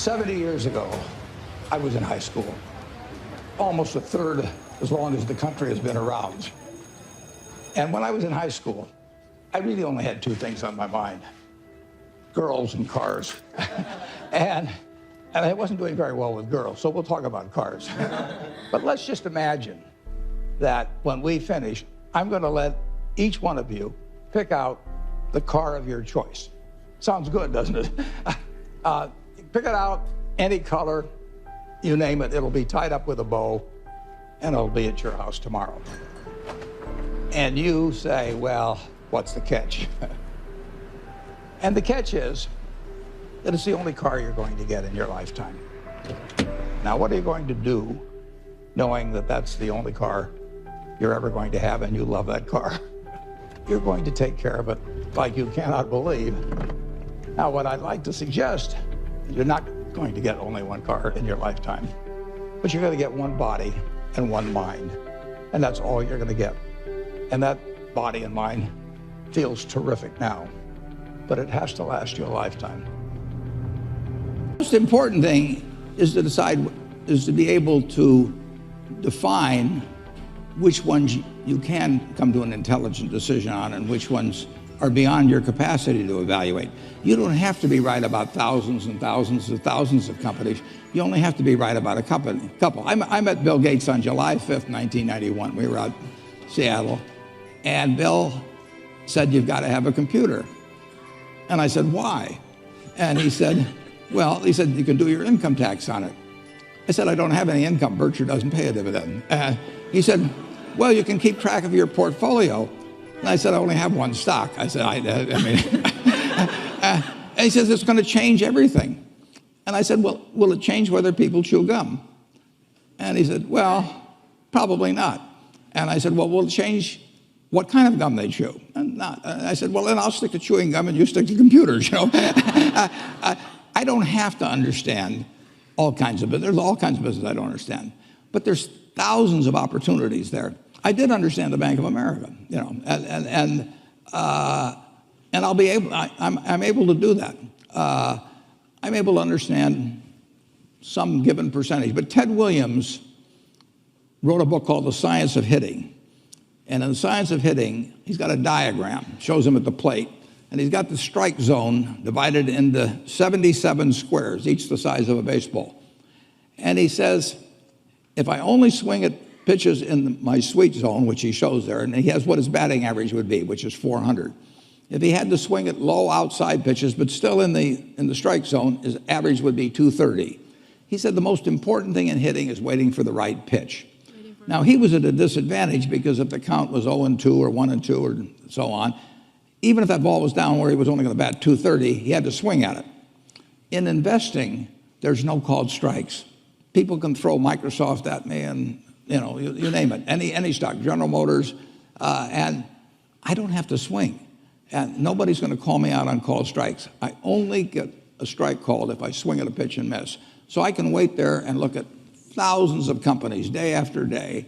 70 years ago, I was in high school, almost a third as long as the country has been around. And when I was in high school, I really only had two things on my mind: girls and cars. and I wasn't doing very well with girls, so we'll talk about cars. But let's just imagine that when we finish, I'm going to let each one of you pick out the car of your choice. Sounds good, doesn't it? Pick it out, any color, you name it. It'll be tied up with a bow, and it'll be at your house tomorrow. And you say, well, what's the catch? And the catch is that it's the only car you're going to get in your lifetime. Now, what are you going to do knowing that that's the only car you're ever going to have and you love that car? You're going to take care of it like you cannot believe. Now, what I'd like to suggest, you're not going to get only one car in your lifetime, but you're going to get one body and one mind, and that's all you're going to get. And that body and mind feels terrific now, but it has to last you a lifetime. The most important thing is to be able to define which ones you can come to an intelligent decision on and which ones are beyond your capacity to evaluate. You don't have to be right about thousands and thousands and thousands of companies. You only have to be right about a couple. I met Bill Gates on July 5th, 1991. We were out in Seattle, and Bill said, "You've got to have a computer." And I said, "Why?" And he said, "Well," he said, "you can do your income tax on it." I said, "I don't have any income. Berkshire doesn't pay a dividend." He said, "Well, you can keep track of your portfolio." And I said, "I only have one stock." I said, and he says, "It's going to change everything." And I said, "Well, will it change whether people chew gum?" And he said, "Well, probably not." And I said, "Well, will it change what kind of gum they chew?" And not. And I said, "Well, then I'll stick to chewing gum and you stick to computers, you know." I don't have to understand all kinds of business. There's all kinds of business I don't understand. But there's thousands of opportunities there. I did understand the Bank of America, you know, and I'll be able. I'm able to do that. I'm able to understand some given percentage. But Ted Williams wrote a book called The Science of Hitting, and in The Science of Hitting, he's got a diagram, shows him at the plate, and he's got the strike zone divided into 77 squares, each the size of a baseball. And he says, if I only swing at pitches in my sweet zone, which he shows there, and he has what his batting average would be, which is 400. If he had to swing at low outside pitches, but still in the strike zone, his average would be 230. He said the most important thing in hitting is waiting for the right pitch. Now, he was at a disadvantage because if the count was 0-2 or 1-2 or so on, even if that ball was down where he was only going to bat 230, he had to swing at it. In investing, there's no called strikes. People can throw Microsoft at me and, you know, you name it, any stock, General Motors, and I don't have to swing. And nobody's going to call me out on called strikes. I only get a strike called if I swing at a pitch and miss. So I can wait there and look at thousands of companies day after day,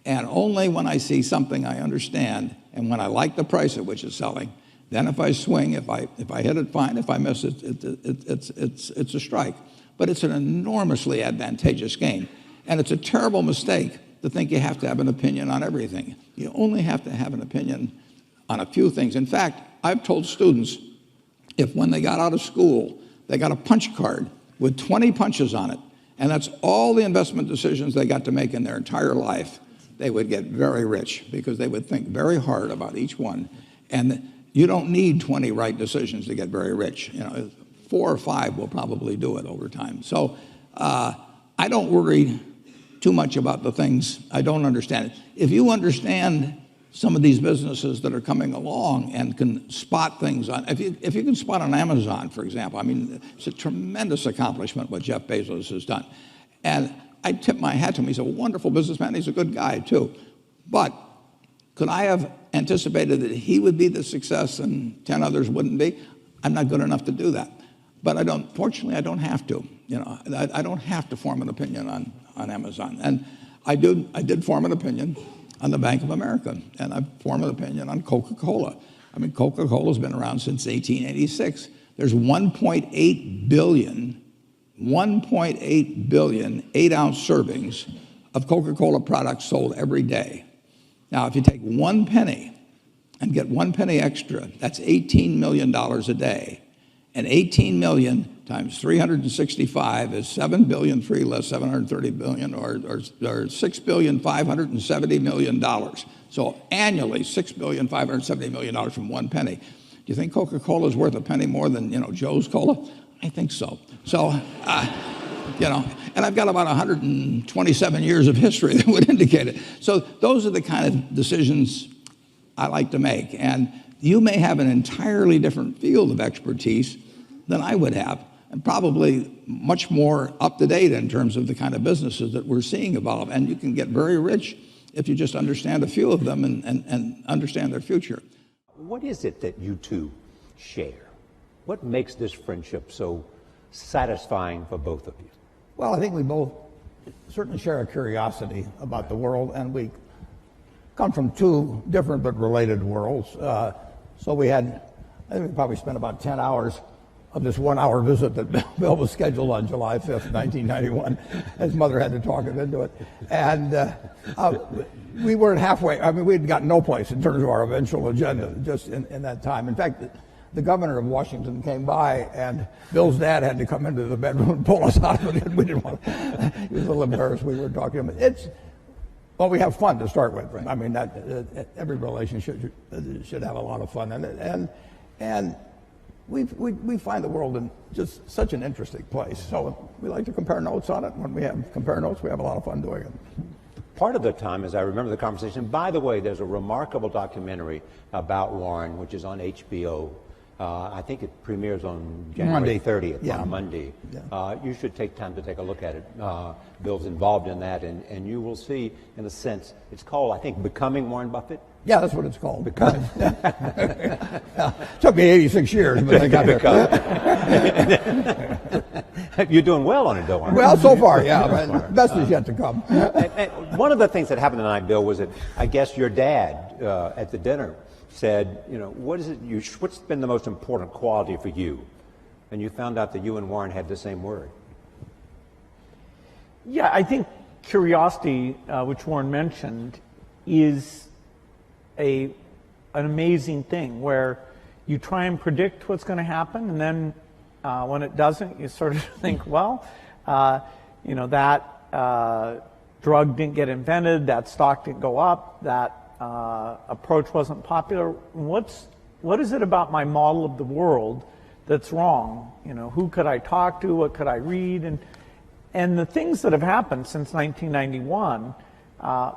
and only when I see something I understand and when I like the price at which it's selling, then if I swing, if I hit it, fine. If I miss it, it's a strike. But it's an enormously advantageous game. And it's a terrible mistake to think you have to have an opinion on everything. You only have to have an opinion on a few things. In fact, I've told students, if when they got out of school, they got a punch card with 20 punches on it, and that's all the investment decisions they got to make in their entire life, they would get very rich because they would think very hard about each one. And you don't need 20 right decisions to get very rich. You know, 4 or 5 will probably do it over time. So I don't worry too much about the things I don't understand. If you understand some of these businesses that are coming along and can spot things on, if you can spot on Amazon, for example, I mean, it's a tremendous accomplishment what Jeff Bezos has done. And I tip my hat to him. He's a wonderful businessman. He's a good guy, too. But could I have anticipated that he would be the success and 10 others wouldn't be? I'm not good enough to do that. But fortunately, I don't have to. You know, I don't have to form an opinion on Amazon. And I did form an opinion on the Bank of America, and I formed an opinion on Coca-Cola. I mean, Coca-Cola's been around since 1886. There's 1.8 billion 1.8 billion 8-ounce servings of Coca-Cola products sold every day. Now, if you take 1 penny and get 1 penny extra, that's $18 million a day. And 18 million times 365 is 7 billion, 3 less 730 billion, or $6,570,000,000. So annually, $6,570,000,000 from 1 penny. Do you think Coca-Cola is worth a penny more than, Joe's Cola? I think so. So, and I've got about 127 years of history that would indicate it. So those are the kind of decisions I like to make. And you may have an entirely different field of expertise than I would have, and probably much more up to date in terms of the kind of businesses that we're seeing evolve. And you can get very rich if you just understand a few of them and understand their future. What is it that you two share? What makes this friendship so satisfying for both of you? Well, I think we both certainly share a curiosity about the world, and we come from two different but related worlds. So I think we probably spent about 10 hours of this 1-hour visit that Bill was scheduled on July 5th, 1991. His mother had to talk him into it. And we weren't halfway. I mean, we had gotten no place in terms of our eventual agenda just in that time. In fact, the governor of Washington came by, and Bill's dad had to come into the bedroom and pull us out of it. We didn't want to. He was a little embarrassed we were talking to him. Well, we have fun to start with. Right. I mean, every relationship should have a lot of fun in it. And we find the world in just such an interesting place. So we like to compare notes on it. When we compare notes, we have a lot of fun doing it. Part of the time, as I remember the conversation, by the way, there's a remarkable documentary about Warren, which is on HBO. I think it premieres on January 30th, on Monday. Yeah. You should take time to take a look at it. Bill's involved in that, and you will see, in a sense, it's called, I think, Becoming Warren Buffett. Yeah, that's what it's called. Took me 86 years, but I got there. You're doing well on it, though, aren't you? Well, so far, yeah. But best is yet to come. And one of the things that happened tonight, Bill, was that I guess your dad at the dinner said, what's been the most important quality for you? And you found out that you and Warren had the same word. Yeah, I think curiosity, which Warren mentioned, is an amazing thing where you try and predict what's going to happen, and then when it doesn't, you sort of think, well, that drug didn't get invented, that stock didn't go up, that approach wasn't popular. What is it about my model of the world that's wrong? Who could I talk to? What could I read? And the things that have happened since 1991,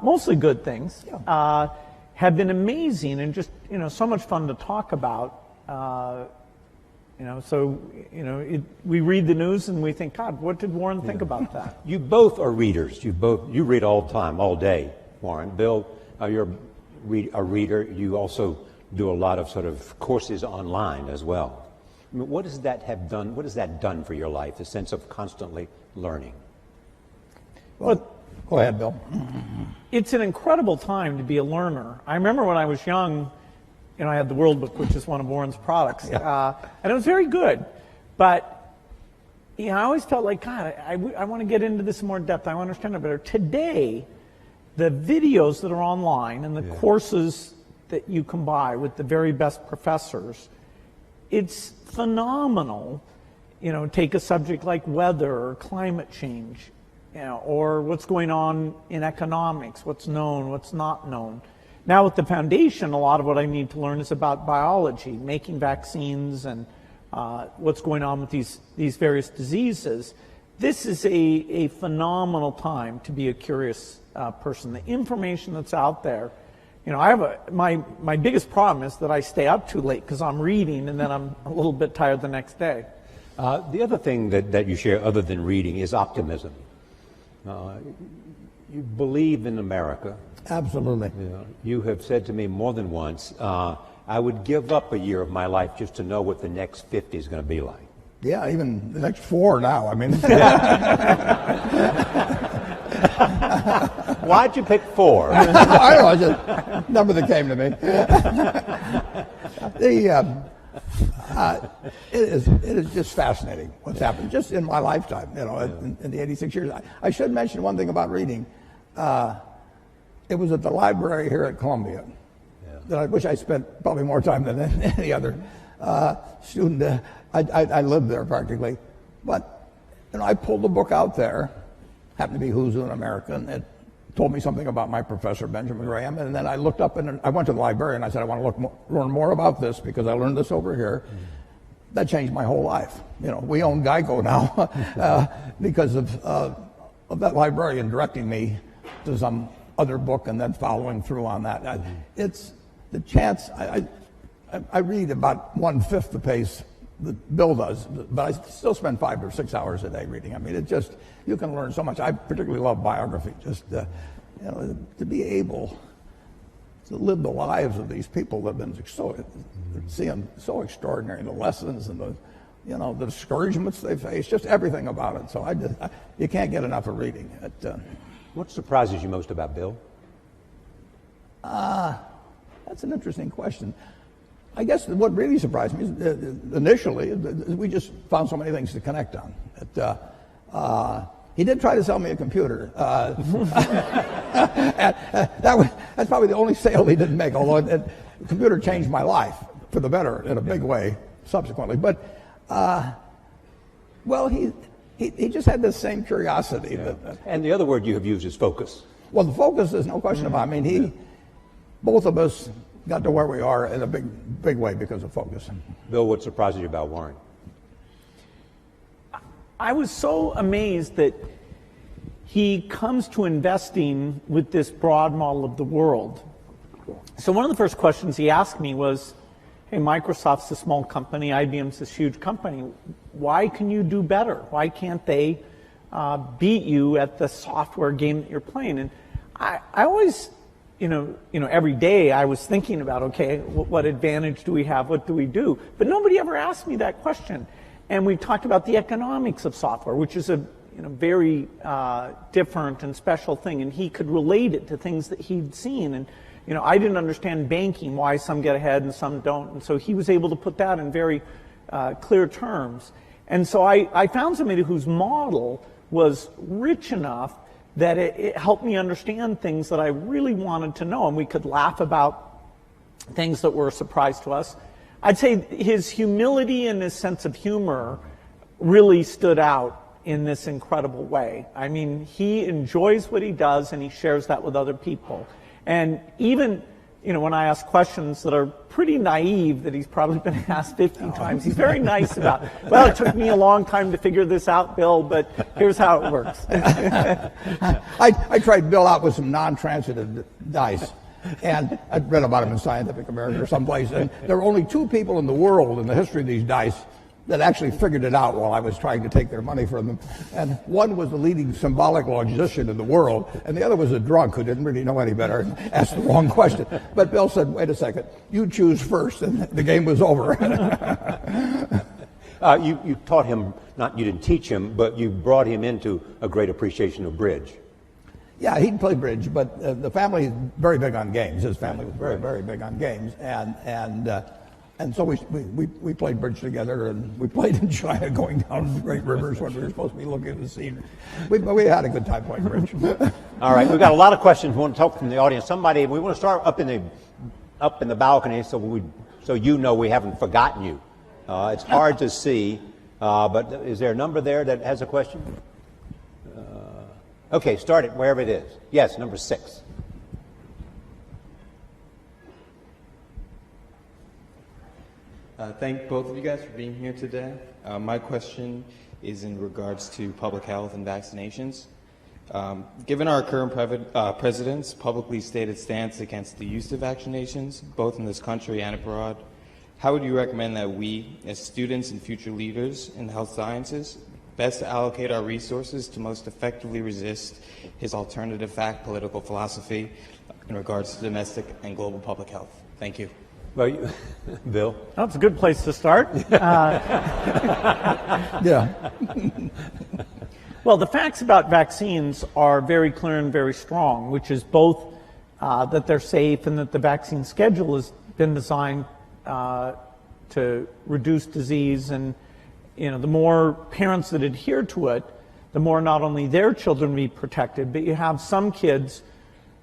mostly good things, have been amazing and just so much fun to talk about. We read the news and we think, God, what did Warren think about that? You both are readers. You read all the time, all day, Warren. Bill, you're a reader. You also do a lot of sort of courses online as well. I mean, what has that done? What has that done for your life? The sense of constantly learning. Well, go ahead, Bill. It's an incredible time to be a learner. I remember when I was young, I had the World Book, which is one of Warren's products, and it was very good. But I always felt like, God, I want to get into this in more depth. I want to understand it better. Today, the videos that are online and the courses that you can buy with the very best professors, it's phenomenal. Take a subject like weather or climate change, or what's going on in economics, what's known, what's not known. Now with the foundation, a lot of what I need to learn is about biology, making vaccines, and what's going on with these various diseases. This is a phenomenal time to be a curious person. The information that's out there, I have my biggest problem is that I stay up too late because I'm reading and then I'm a little bit tired the next day. The other thing that you share other than reading is optimism. You believe in America. Absolutely. You have said to me more than once, I would give up a year of my life just to know what the next 50 is going to be like. Yeah, even the next 4 now. I mean, why'd you pick 4? I don't know, just a number that came to me. It is just fascinating what's happened just in my lifetime, in the 86 years. I should mention one thing about reading. It was at the library here at Columbia that I wish I spent probably more time than any other student. I lived there practically. But I pulled the book out there, happened to be Who's Who in America, and it told me something about my professor, Benjamin Graham. And then I looked up and I went to the library and I said, I want to learn more about this because I learned this over here. That changed my whole life. We own Geico now because of that librarian directing me to some other book and then following through on that. It's the chance. I read about 1/5 the pace that Bill does, but I still spend 5 or 6 hours a day reading. I mean, it just, you can learn so much. I particularly love biography, just to be able to live the lives of these people that have been so extraordinary, the lessons and the discouragements they face, just everything about it. So you can't get enough of reading. What surprises you most about Bill? That's an interesting question. I guess what really surprised me is initially we just found so many things to connect on. He did try to sell me a computer. That's probably the only sale he didn't make, although the computer changed my life for the better in a big way subsequently. But, he just had this same curiosity. Yeah. And the other word you have used is focus. Well, the focus is no question about it. I mean, both of us got to where we are in a big way because of focus. Bill, what surprises you about Warren? I was so amazed that he comes to investing with this broad model of the world. So one of the first questions he asked me was, hey, Microsoft's a small company, IBM's this huge company. Why can you do better? Why can't they beat you at the software game that you're playing? And I always, every day I was thinking about, okay, what advantage do we have? What do we do? But nobody ever asked me that question. And we talked about the economics of software, which is a very different and special thing. And he could relate it to things that he'd seen. And I didn't understand banking, why some get ahead and some don't. And so he was able to put that in very clear terms. And so I found somebody whose model was rich enough that it helped me understand things that I really wanted to know. And we could laugh about things that were a surprise to us. I'd say his humility and his sense of humor really stood out in this incredible way. I mean, he enjoys what he does and he shares that with other people. And even, when I ask questions that are pretty naive, that he's probably been asked 50 times, he's very nice about, well, it took me a long time to figure this out, Bill, but here's how it works. I tried Bill out with some non-transitive dice. And I'd read about him in Scientific American or someplace. And there were only 2 people in the world in the history of these dice that actually figured it out while I was trying to take their money from them. And one was the leading symbolic logician in the world, and the other was a drunk who didn't really know any better and asked the wrong question. But Bill said, wait a second, you choose first, and the game was over. You taught him, you didn't teach him, but you brought him into a great appreciation of bridge. Yeah, he'd play bridge, but the family is very big on games. His family was very, very big on games, and so we played bridge together, and we played in China, going down great rivers when we were supposed to be looking at the scene. We had a good time playing bridge. All right, we've got a lot of questions we want to talk from the audience. We want to start up in the balcony, so we haven't forgotten you. It's hard to see, but is there a number there that has a question? Okay, start it wherever it is. Yes, number 6. Thank both of you guys for being here today. My question is in regards to public health and vaccinations. Given our current president's publicly stated stance against the use of vaccinations, both in this country and abroad, how would you recommend that we, as students and future leaders in health sciences, best allocate our resources to most effectively resist his alternative fact political philosophy in regards to domestic and global public health? Thank you. Well, Bill? That's a good place to start. Yeah. Well, the facts about vaccines are very clear and very strong, which is both that they're safe and that the vaccine schedule has been designed to reduce disease. And the more parents that adhere to it, the more not only their children be protected, but you have some kids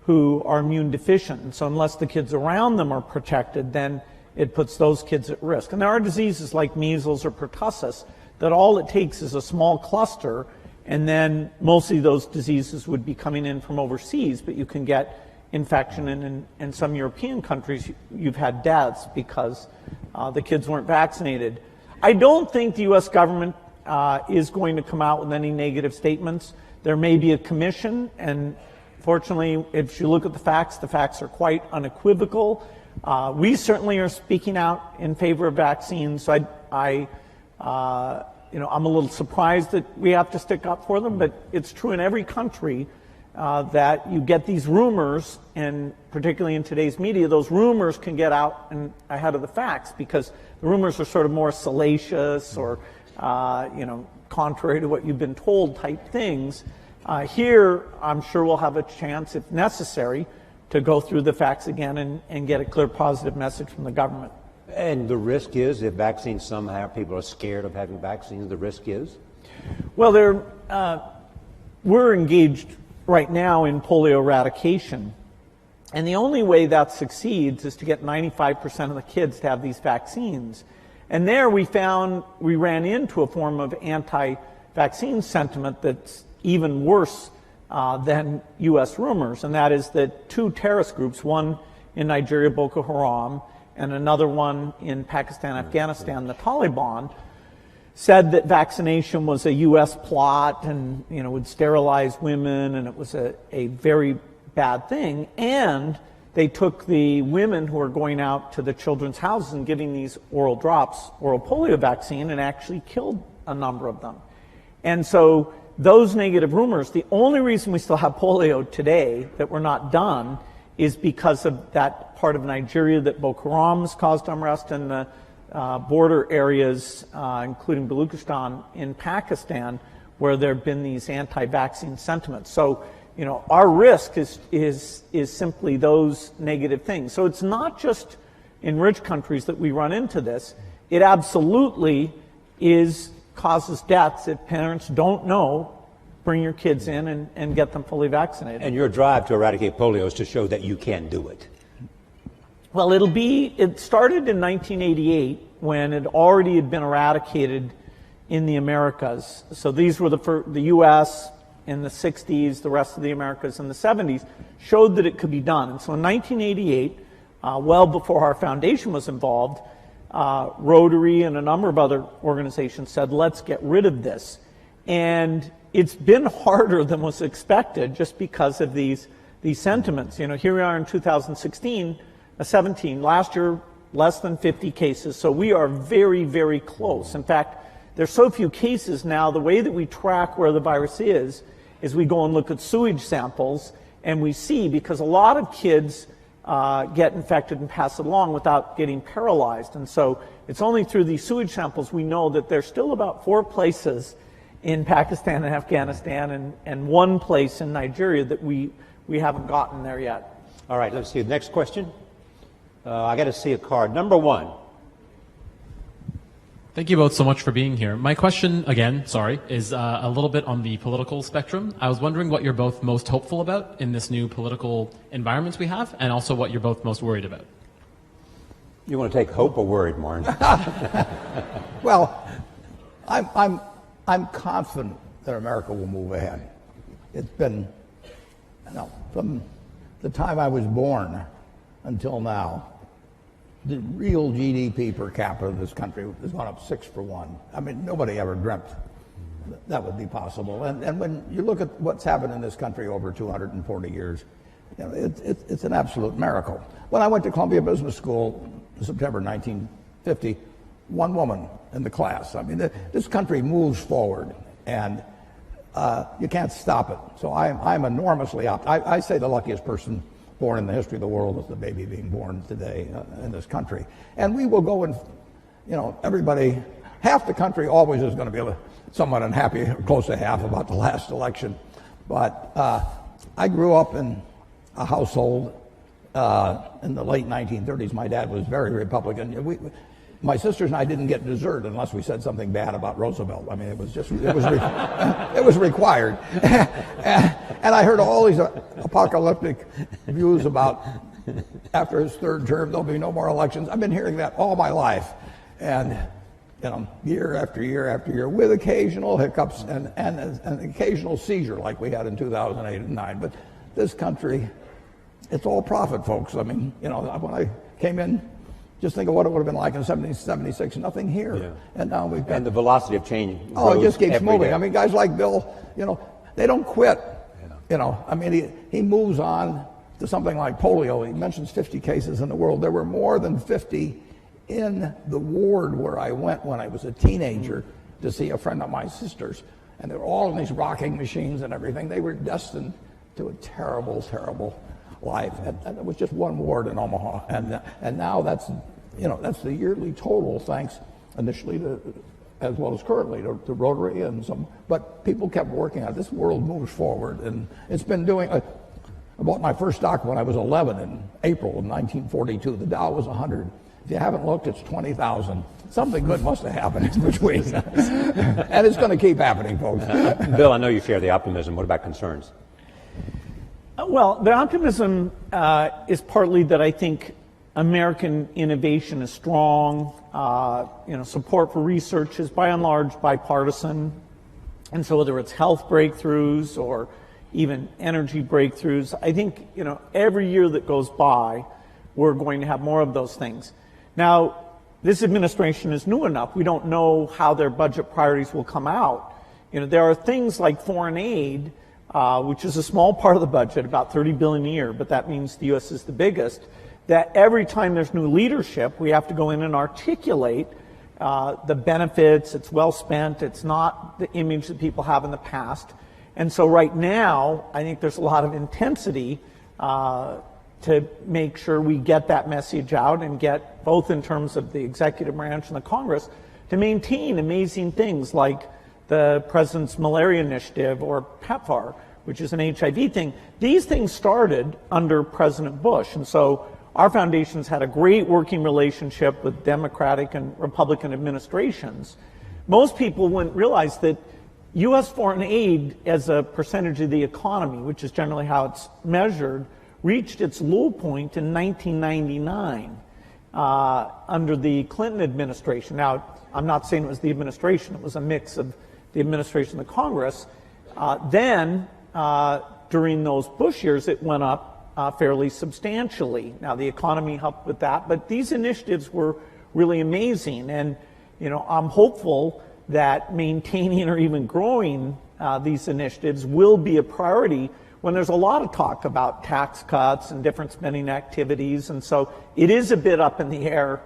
who are immune deficient. And so unless the kids around them are protected, then it puts those kids at risk. And there are diseases like measles or pertussis that all it takes is a small cluster, and then mostly those diseases would be coming in from overseas, but you can get infection, and in some European countries you've had deaths because the kids weren't vaccinated. I don't think the U.S. government is going to come out with any negative statements. There may be a commission, and fortunately, if you look at the facts are quite unequivocal. We certainly are speaking out in favor of vaccines. So I'm a little surprised that we have to stick up for them, but it's true in every country that you get these rumors, and particularly in today's media, those rumors can get out and ahead of the facts because the rumors are sort of more salacious or contrary to what you've been told type things. Here, I'm sure we'll have a chance, if necessary, to go through the facts again and get a clear positive message from the government. And the risk is, if vaccines somehow, people are scared of having vaccines, the risk is? Well, we're engaged right now in polio eradication. And the only way that succeeds is to get 95% of the kids to have these vaccines. And there we ran into a form of anti-vaccine sentiment that's even worse than U.S. rumors, and that is that two terrorist groups, one in Nigeria, Boko Haram, and another one in Pakistan, Afghanistan, the Taliban, said that vaccination was a U.S. plot and would sterilize women, and it was a very bad thing. And they took the women who were going out to the children's houses and giving these oral drops, oral polio vaccine, and actually killed a number of them. And so those negative rumors, the only reason we still have polio today, that we're not done, is because of that part of Nigeria that Boko Haram has caused unrest, and the border areas, including Baluchistan in Pakistan, where there have been these anti-vaccine sentiments. So, our risk is simply those negative things. So it's not just in rich countries that we run into this. It absolutely causes deaths if parents don't know. Bring your kids in and get them fully vaccinated. And your drive to eradicate polio is to show that you can do it. Well, it started in 1988 when it already had been eradicated in the Americas. So these were the U.S. in the 60s, the rest of the Americas in the 70s, showed that it could be done. And so in 1988, well before our foundation was involved, Rotary and a number of other organizations said, let's get rid of this. And it's been harder than was expected just because of these sentiments. Here we are in 2017, last year, less than 50 cases. So we are very, very close. In fact, there's so few cases now, the way that we track where the virus is we go and look at sewage samples, and we see, because a lot of kids get infected and pass it along without getting paralyzed. And so it's only through these sewage samples we know that there's still about 4 places in Pakistan and Afghanistan and 1 place in Nigeria that we haven't gotten there yet. All right, let's see. The next question. I got to see a card. Number 1. Thank you both so much for being here. My question, again, is a little bit on the political spectrum. I was wondering what you're both most hopeful about in this new political environment we have, and also what you're both most worried about. You want to take hope or worried, Warren? Well, I'm confident that America will move ahead. It's been, from the time I was born until now, the real GDP per capita of this country has gone up 6 for 1. I mean, nobody ever dreamt that would be possible. And when you look at what's happened in this country over 240 years, it's an absolute miracle. When I went to Columbia Business School in September 1950, 1 woman in the class. I mean, this country moves forward, and you can't stop it. So I'm enormously optimistic. I say the luckiest person born in the history of the world is the baby being born today in this country. And we will go and, everybody, half the country always is going to be somewhat unhappy, or close to half, about the last election. But I grew up in a household in the late 1930s. My dad was very Republican. my sisters and I didn't get dessert unless we said something bad about Roosevelt. I mean, it was it was required. And I heard all these apocalyptic views about after his third term there'll be no more elections. I've been hearing that all my life, and year after year after year, with occasional hiccups and an occasional seizure like we had in 2008 and 2009. But this country, it's all profit, folks. I mean, when I came in, just think of what it would have been like in 1776. Nothing here, and now we've got. And the velocity of change. Oh, it just keeps moving. Day. I mean, guys like Bill, they don't quit. I mean, he moves on to something like polio. He mentions 50 cases in the world. There were more than 50 in the ward where I went when I was a teenager to see a friend of my sister's, and they were all in these rocking machines and everything. They were destined to a terrible, terrible life, and it was just one ward in Omaha, and now that's the yearly total, thanks initially to, as well as currently to Rotary and some, but people kept working on it. This world moves forward, and it's been doing. I bought my first stock when I was 11 in April of 1942. The Dow was 100. If you haven't looked, it's 20,000. Something good must have happened in between. And it's going to keep happening, folks. Bill, I know you share the optimism. What about concerns? Well, the optimism is partly that I think American innovation is strong. Support for research is by and large bipartisan. And so whether it's health breakthroughs or even energy breakthroughs, I think, every year that goes by, we're going to have more of those things. Now, this administration is new enough. We don't know how their budget priorities will come out. There are things like foreign aid, which is a small part of the budget, about $30 billion a year, but that means the U.S. is the biggest, that every time there's new leadership, we have to go in and articulate the benefits. It's well spent. It's not the image that people have in the past. And so right now, I think there's a lot of intensity to make sure we get that message out and get, both in terms of the executive branch and the Congress, to maintain amazing things like the President's Malaria Initiative or PEPFAR, which is an HIV thing. These things started under President Bush, and so our foundation's had a great working relationship with Democratic and Republican administrations. Most people wouldn't realize that U.S. foreign aid as a percentage of the economy, which is generally how it's measured, reached its low point in 1999 under the Clinton administration. Now, I'm not saying it was the administration. It was a mix of the administration and the Congress. Then, during those Bush years, it went up fairly substantially. Now, the economy helped with that, but these initiatives were really amazing. And, I'm hopeful that maintaining or even growing these initiatives will be a priority when there's a lot of talk about tax cuts and different spending activities. And so it is a bit up in the air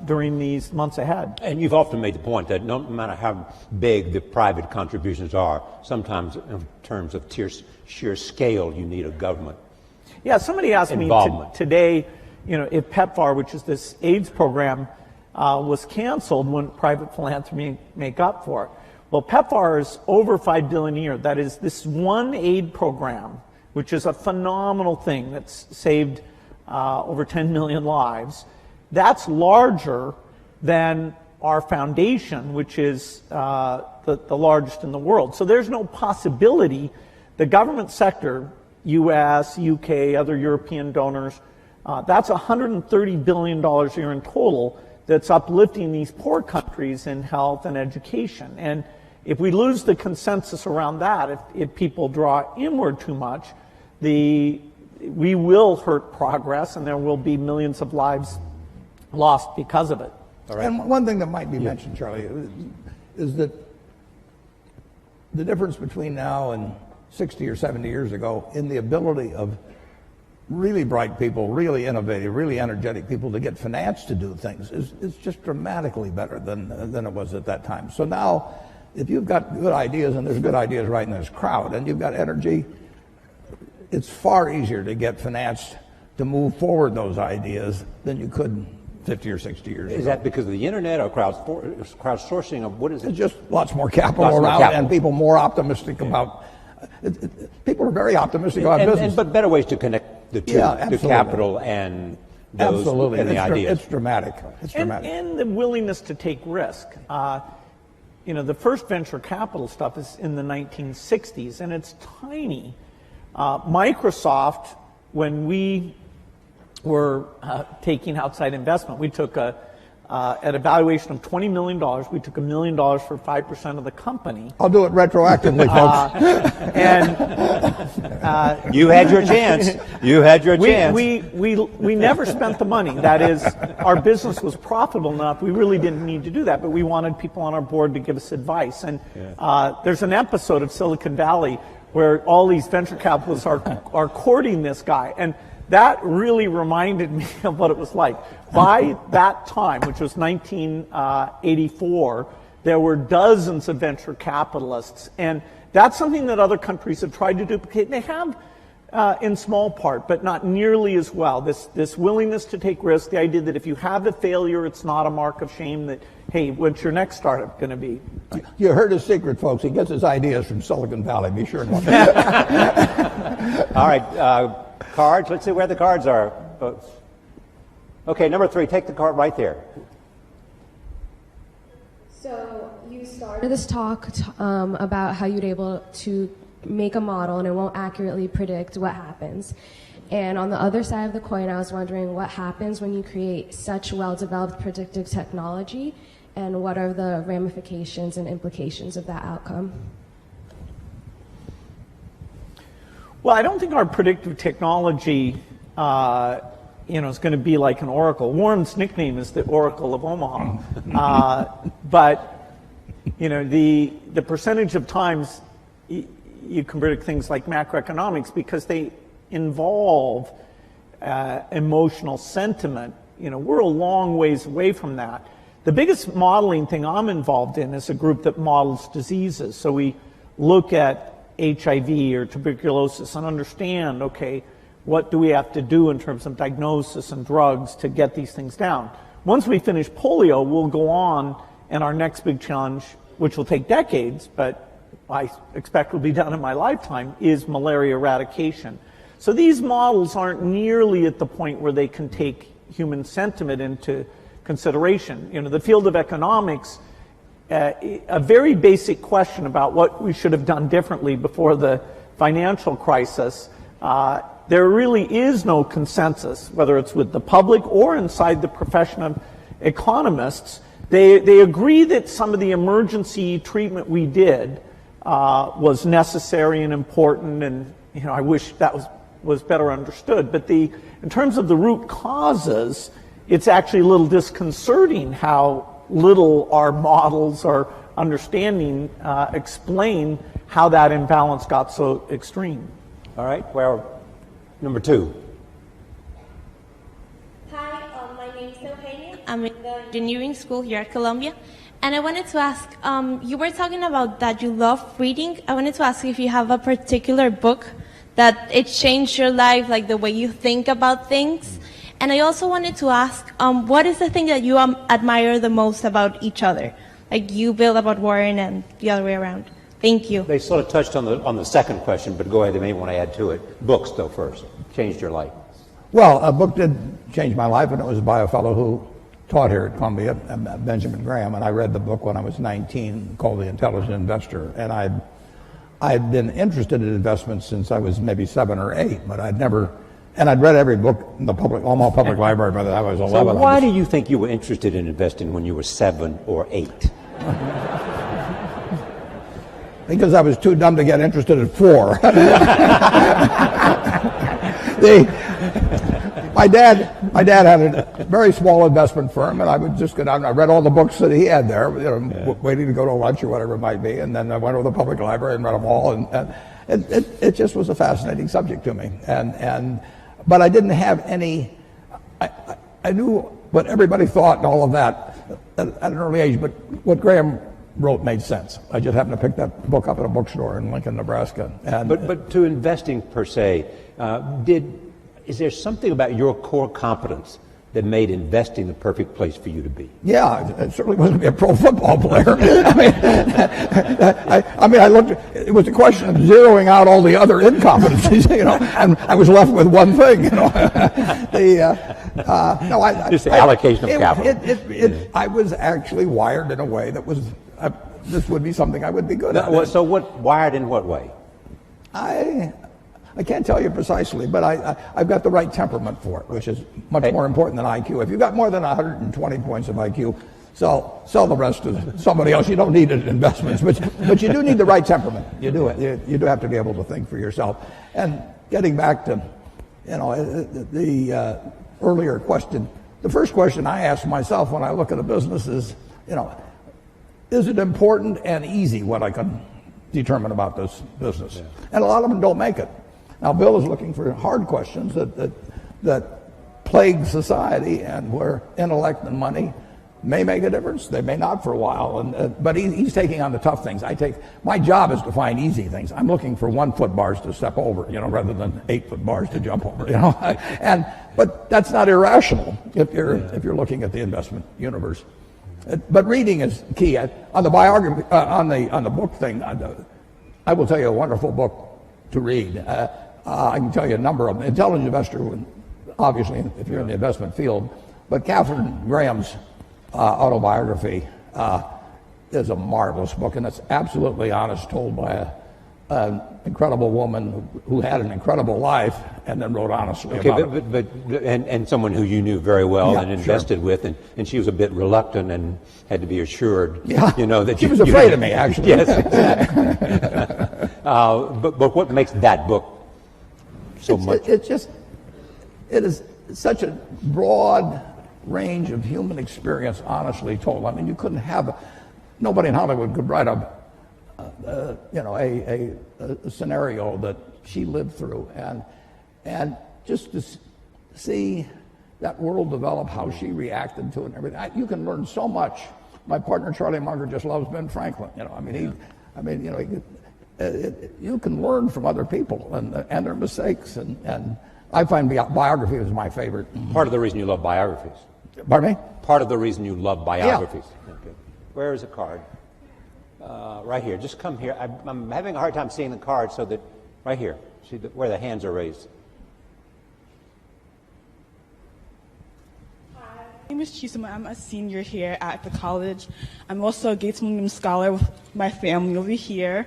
during these months ahead. And you've often made the point that no matter how big the private contributions are, sometimes in terms of sheer scale, you need a government. Yeah, somebody asked me today, if PEPFAR, which is this AIDS program, was canceled, wouldn't private philanthropy make up for it? Well, PEPFAR is over $5 billion a year. That is this one aid program, which is a phenomenal thing that's saved over 10 million lives. That's larger than our foundation, which is the largest in the world. So there's no possibility the government sector, U.S., U.K., other European donors, that's $130 billion a year in total that's uplifting these poor countries in health and education. And if we lose the consensus around that, if people draw inward too much, we will hurt progress, and there will be millions of lives lost because of it. All right. And one thing that might be mentioned, Charlie, is that the difference between now and 60 or 70 years ago in the ability of really bright people, really innovative, really energetic people to get finance to do things is just dramatically better than it was at that time. So now, if you've got good ideas, and there's good ideas right in this crowd, and you've got energy, it's far easier to get finance to move forward those ideas than you could 50 or 60 years ago. Is that because of the internet or crowdsourcing, or what is it? It's just lots more capital around, and people more optimistic about. People are very optimistic about business. But better ways to connect the two, the capital and those Absolutely. and the ideas. It's dramatic. It's dramatic. And the willingness to take risk. The first venture capital stuff is in the 1960s, and it's tiny. Microsoft, when we were taking outside investment, we took at a valuation of $20 million, we took $1 million for 5% of the company. I'll do it retroactively, folks. You had your chance. You had your chance. We never spent the money. That is, our business was profitable enough. We really didn't need to do that, but we wanted people on our board to give us advice. And there's an episode of Silicon Valley where all these venture capitalists are courting this guy. And that really reminded me of what it was like. By that time, which was 1984, there were dozens of venture capitalists. And that's something that other countries have tried to duplicate. They have in small part, but not nearly as well. This willingness to take risks, the idea that if you have a failure, it's not a mark of shame, that, hey, what's your next startup going to be? You heard his secret, folks. He gets his ideas from Silicon Valley. Be sure. All right, cards. Let's see where the cards are, folks. Okay, number 3, take the card right there. So you started this talk about how you'd able to make a model and it won't accurately predict what happens. And on the other side of the coin, I was wondering what happens when you create such well-developed predictive technology, and what are the ramifications and implications of that outcome? Well, I don't think our predictive technology is going to be like an oracle. Warren's nickname is the Oracle of Omaha. But the percentage of times you can predict things like macroeconomics, because they involve emotional sentiment. We're a long ways away from that. The biggest modeling thing I'm involved in is a group that models diseases. So we look at HIV or tuberculosis and understand, okay, what do we have to do in terms of diagnosis and drugs to get these things down? Once we finish polio, we'll go on, and our next big challenge, which will take decades, but I expect will be done in my lifetime, is malaria eradication. So these models aren't nearly at the point where they can take human sentiment into consideration. The field of economics, a very basic question about what we should have done differently before the financial crisis, there really is no consensus, whether it's with the public or inside the profession of economists. They agree that some of the emergency treatment we did was necessary and important, and I wish that was better understood. But in terms of the root causes, it's actually a little disconcerting how little our models or understanding explain how that imbalance got so extreme. All right, well, number 2. Hi, my name is Eugenia. I'm in the engineering school here at Columbia. And I wanted to ask, you were talking about that you love reading. I wanted to ask if you have a particular book that it changed your life, like the way you think about things. And I also wanted to ask, what is the thing that you admire the most about each other? Like you, Bill, about Warren, and the other way around. Thank you. They sort of touched on the second question, but go ahead, they may want to add to it. Books, though, first. Changed your life. Well, a book did change my life, and it was by a fellow who taught here at Columbia, Benjamin Graham, and I read the book when I was 19 called The Intelligent Investor. And I'd been interested in investments since I was maybe 7 or 8, but I'd never... And I'd read every book in the Omaha Public Library by the time I was 11. So why do you think you were interested in investing when you were 7 or 8? Because I was too dumb to get interested at 4. My dad had a very small investment firm, and I would just go down. I read all the books that he had there, waiting to go to lunch or whatever it might be, and then I went to the public library and read them all, and it just was a fascinating subject to me. But I didn't have any. I knew what everybody thought and all of that at an early age, but what Graham wrote made sense. I just happened to pick that book up at a bookstore in Lincoln, Nebraska. But to investing per se, is there something about your core competence that made investing the perfect place for you to be? Yeah, it certainly wasn't to be a pro football player. I looked. It was a question of zeroing out all the other incompetencies, and I was left with one thing, Just the allocation of capital. I was actually wired in a way that was. This would be something I would be good at. So wired in what way? I can't tell you precisely, but I've got the right temperament for it, which is much more important than IQ. If you've got more than 120 points of IQ, sell the rest to somebody else. You don't need it in investments, but you do need the right temperament. You do it. You do have to be able to think for yourself. And getting back to, the earlier question, the first question I ask myself when I look at a business is it important and easy what I can determine about this business? Yeah. And a lot of them don't make it. Now, Bill is looking for hard questions that plague society, and where intellect and money may make a difference. They may not for a while, but he's taking on the tough things. My job is to find easy things. I'm looking for 1 foot bars to step over, rather than 8 foot bars to jump over, But that's not irrational if you're looking at the investment universe. But reading is key. On the biography, on the book thing, I will tell you a wonderful book to read. I can tell you a number of them. Intelligent Investor, obviously, if you're in the investment field. But Katharine Graham's autobiography is a marvelous book, and it's absolutely honest, told by an incredible woman who had an incredible life and then wrote honestly about it. But and someone who you knew very well and invested with, and she was a bit reluctant and had to be assured, that she was afraid of me, actually. Yes, exactly. But what makes that book so much? It is such a broad range of human experience, honestly told. I mean, you couldn't have nobody in Hollywood could write a scenario that she lived through, and just to see that world develop, how she reacted to it and everything. You can learn so much. My partner Charlie Munger just loves Ben Franklin. You can learn from other people and their mistakes, and I find biography is my favorite. Part of the reason you love biographies. Pardon me? Part of the reason you love biographies. Yeah. Okay. Where is the card? Right here. Just come here. I'm having a hard time seeing the card, so that right here. See where the hands are raised. Hi, my name is Chisima. I'm a senior here at the college. I'm also a Gates Millennium Scholar with my family over here.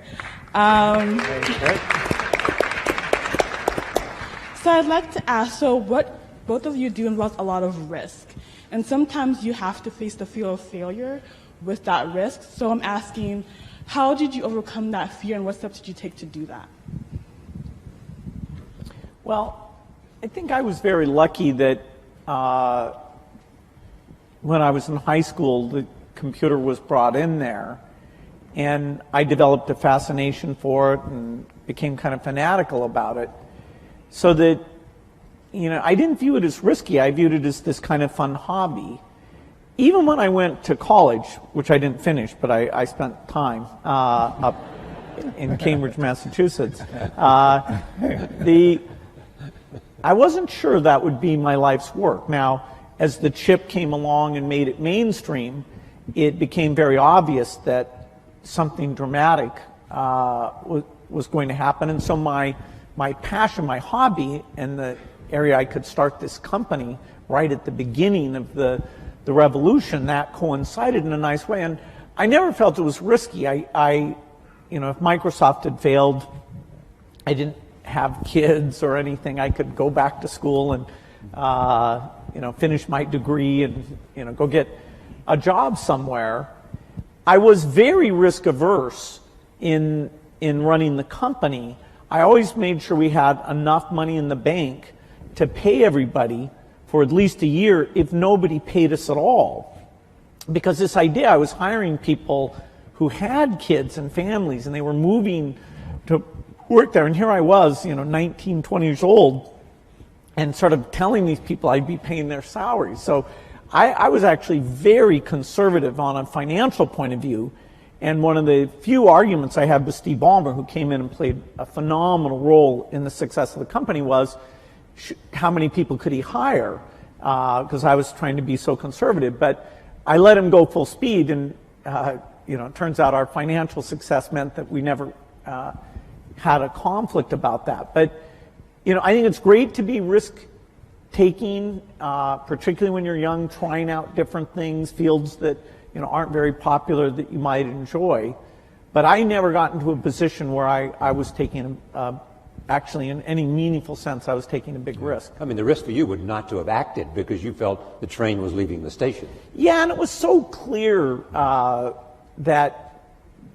So I'd like to ask, what both of you do involves a lot of risk. And sometimes you have to face the fear of failure with that risk. So I'm asking, how did you overcome that fear, and what steps did you take to do that? Well, I think I was very lucky that when I was in high school, the computer was brought in there, and I developed a fascination for it and became kind of fanatical about it, so that I didn't view it as risky. I viewed it as this kind of fun hobby. Even when I went to college, which I didn't finish, but I spent time up in Cambridge, Massachusetts, I wasn't sure that would be my life's work. Now, as the chip came along and made it mainstream, it became very obvious that something dramatic was going to happen. And so my passion, my hobby, and the area I could start this company right at the beginning of the revolution, that coincided in a nice way. And I never felt it was risky. If Microsoft had failed, I didn't have kids or anything. I could go back to school and finish my degree and go get a job somewhere. I was very risk averse in running the company. I always made sure we had enough money in the bank to pay everybody for at least a year if nobody paid us at all. Because this idea, I was hiring people who had kids and families, and they were moving to work there. And here I was, 19, 20 years old, and sort of telling these people I'd be paying their salaries. So I was actually very conservative on a financial point of view. And one of the few arguments I had with Steve Ballmer, who came in and played a phenomenal role in the success of the company, was how many people could he hire? because I was trying to be so conservative. But I let him go full speed, and it turns out our financial success meant that we never had a conflict about that. But I think it's great to be risk-taking, particularly when you're young, trying out different things, fields that aren't very popular that you might enjoy. But I never got into a position where I was taking, actually in any meaningful sense, I was taking a big risk. I mean, the risk for you would not to have acted because you felt the train was leaving the station. Yeah, and it was so clear that,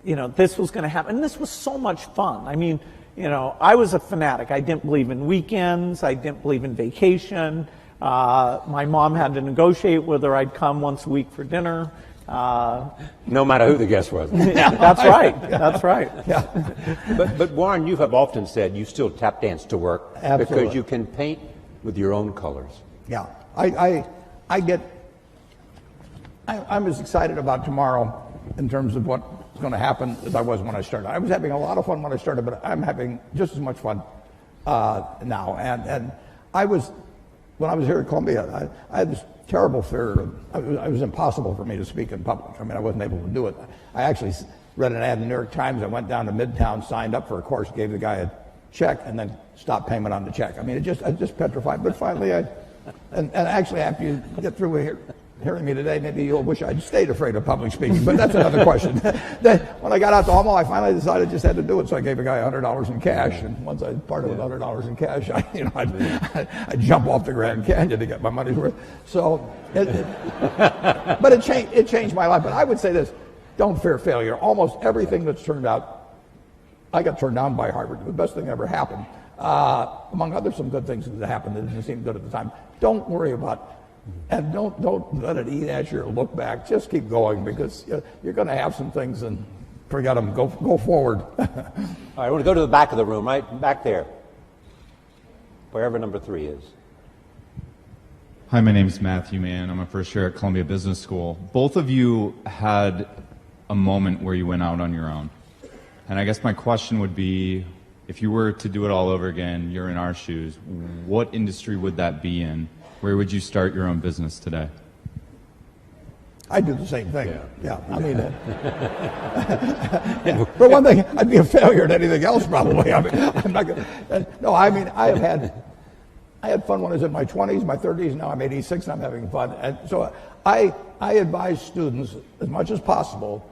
this was going to happen. And this was so much fun. I mean, I was a fanatic. I didn't believe in weekends. I didn't believe in vacation. My mom had to negotiate whether I'd come once a week for dinner. No matter who the guest was. Yeah, that's right. That's right. Yeah. But Warren, you have often said you still tap dance to work. Absolutely. Because you can paint with your own colors. Yeah, I'm as excited about tomorrow in terms of what's going to happen as I was when I started. I was having a lot of fun when I started, but I'm having just as much fun now. And when I was here at Columbia, I had this terrible fear. It was impossible for me to speak in public. I mean, I wasn't able to do it. I actually read an ad in the New York Times. I went down to Midtown, signed up for a course, gave the guy a check, and then stopped payment on the check. I mean, I just petrified. But finally, and actually, after you get through hearing me today, maybe you'll wish I'd stayed afraid of public speaking. But that's another question. When I got out to Omaha, I finally decided I just had to do it. So I gave a guy $100 in cash, and once I parted with $100 in cash, I'd jump off the Grand Canyon to get my money's worth. So, but it changed my life. But I would say this: don't fear failure. Almost everything that's turned out, I got turned down by Harvard. The best thing that ever happened, among other some good things that happened that didn't seem good at the time. Don't worry about. And don't let it eat at you or look back. Just keep going, because you're going to have some things and forget them. Go forward. All right, I want to go to the back of the room, right back there, wherever number 3 is. Hi, my name is Matthew Mann. I'm a first year at Columbia Business School. Both of you had a moment where you went out on your own. And I guess my question would be, if you were to do it all over again, you're in our shoes, what industry would that be in? Where would you start your own business today? I'd do the same thing. Yeah. I mean, for one thing, I'd be a failure at anything else probably. I mean, I'm not gonna. No, I mean, I had fun when I was in my 20s, my 30s. Now I'm 86, and I'm having fun. And so I advise students as much as possible,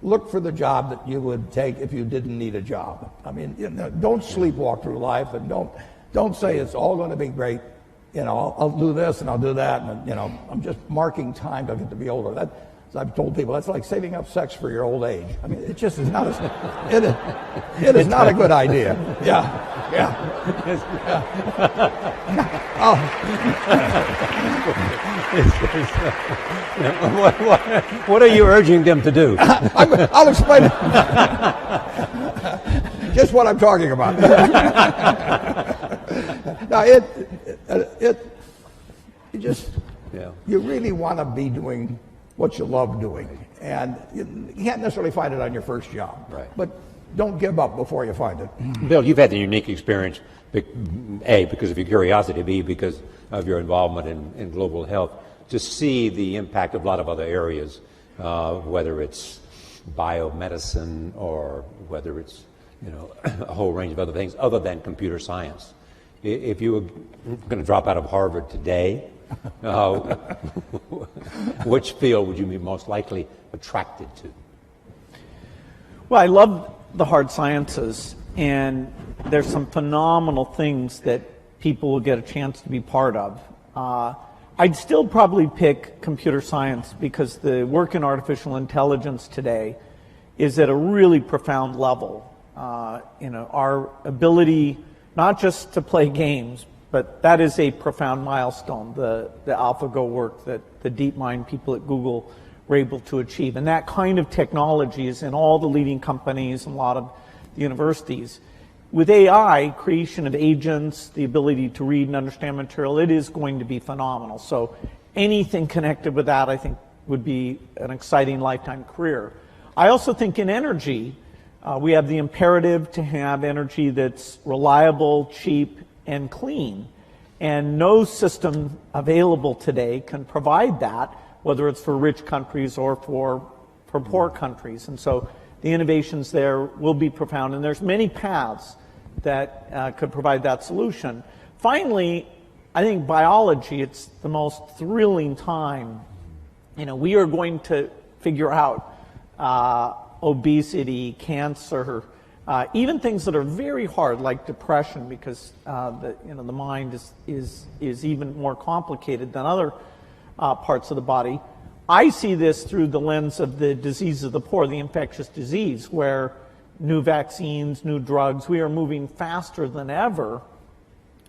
look for the job that you would take if you didn't need a job. I mean, don't sleepwalk through life, and don't say it's all going to be great. I'll do this and I'll do that, and I'm just marking time till I get to be older. That, as I've told people, that's like saving up sex for your old age. I mean, it just is not it is not a good idea. Yeah. What are you urging them to do? I'll explain it. Just what I'm talking about. Now, you really want to be doing what you love doing, and you can't necessarily find it on your first job. Right. But don't give up before you find it. Bill, you've had the unique experience, A, because of your curiosity, B, because of your involvement in global health, to see the impact of a lot of other areas, whether it's biomedicine or whether it's a whole range of other things other than computer science. If you were going to drop out of Harvard today, which field would you be most likely attracted to? Well, I love the hard sciences, and there's some phenomenal things that people will get a chance to be part of. I'd still probably pick computer science, because the work in artificial intelligence today is at a really profound level. Our ability not just to play games, but that is a profound milestone, the AlphaGo work that the DeepMind people at Google were able to achieve. And that kind of technology is in all the leading companies and a lot of universities. With AI, creation of agents, the ability to read and understand material, it is going to be phenomenal. So anything connected with that, I think, would be an exciting lifetime career. I also think in energy, we have the imperative to have energy that's reliable, cheap, and clean. And no system available today can provide that, whether it's for rich countries or for poor countries. And so the innovations there will be profound, and there's many paths that could provide that solution. Finally, I think biology, it's the most thrilling time. We are going to figure out obesity, cancer, even things that are very hard, like depression, because the mind is even more complicated than other parts of the body. I see this through the lens of the disease of the poor, the infectious disease, where new vaccines, new drugs, we are moving faster than ever.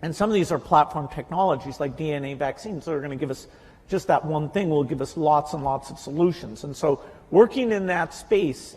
And some of these are platform technologies like DNA vaccines that are going to give us just that one thing will give us lots and lots of solutions. And so working in that space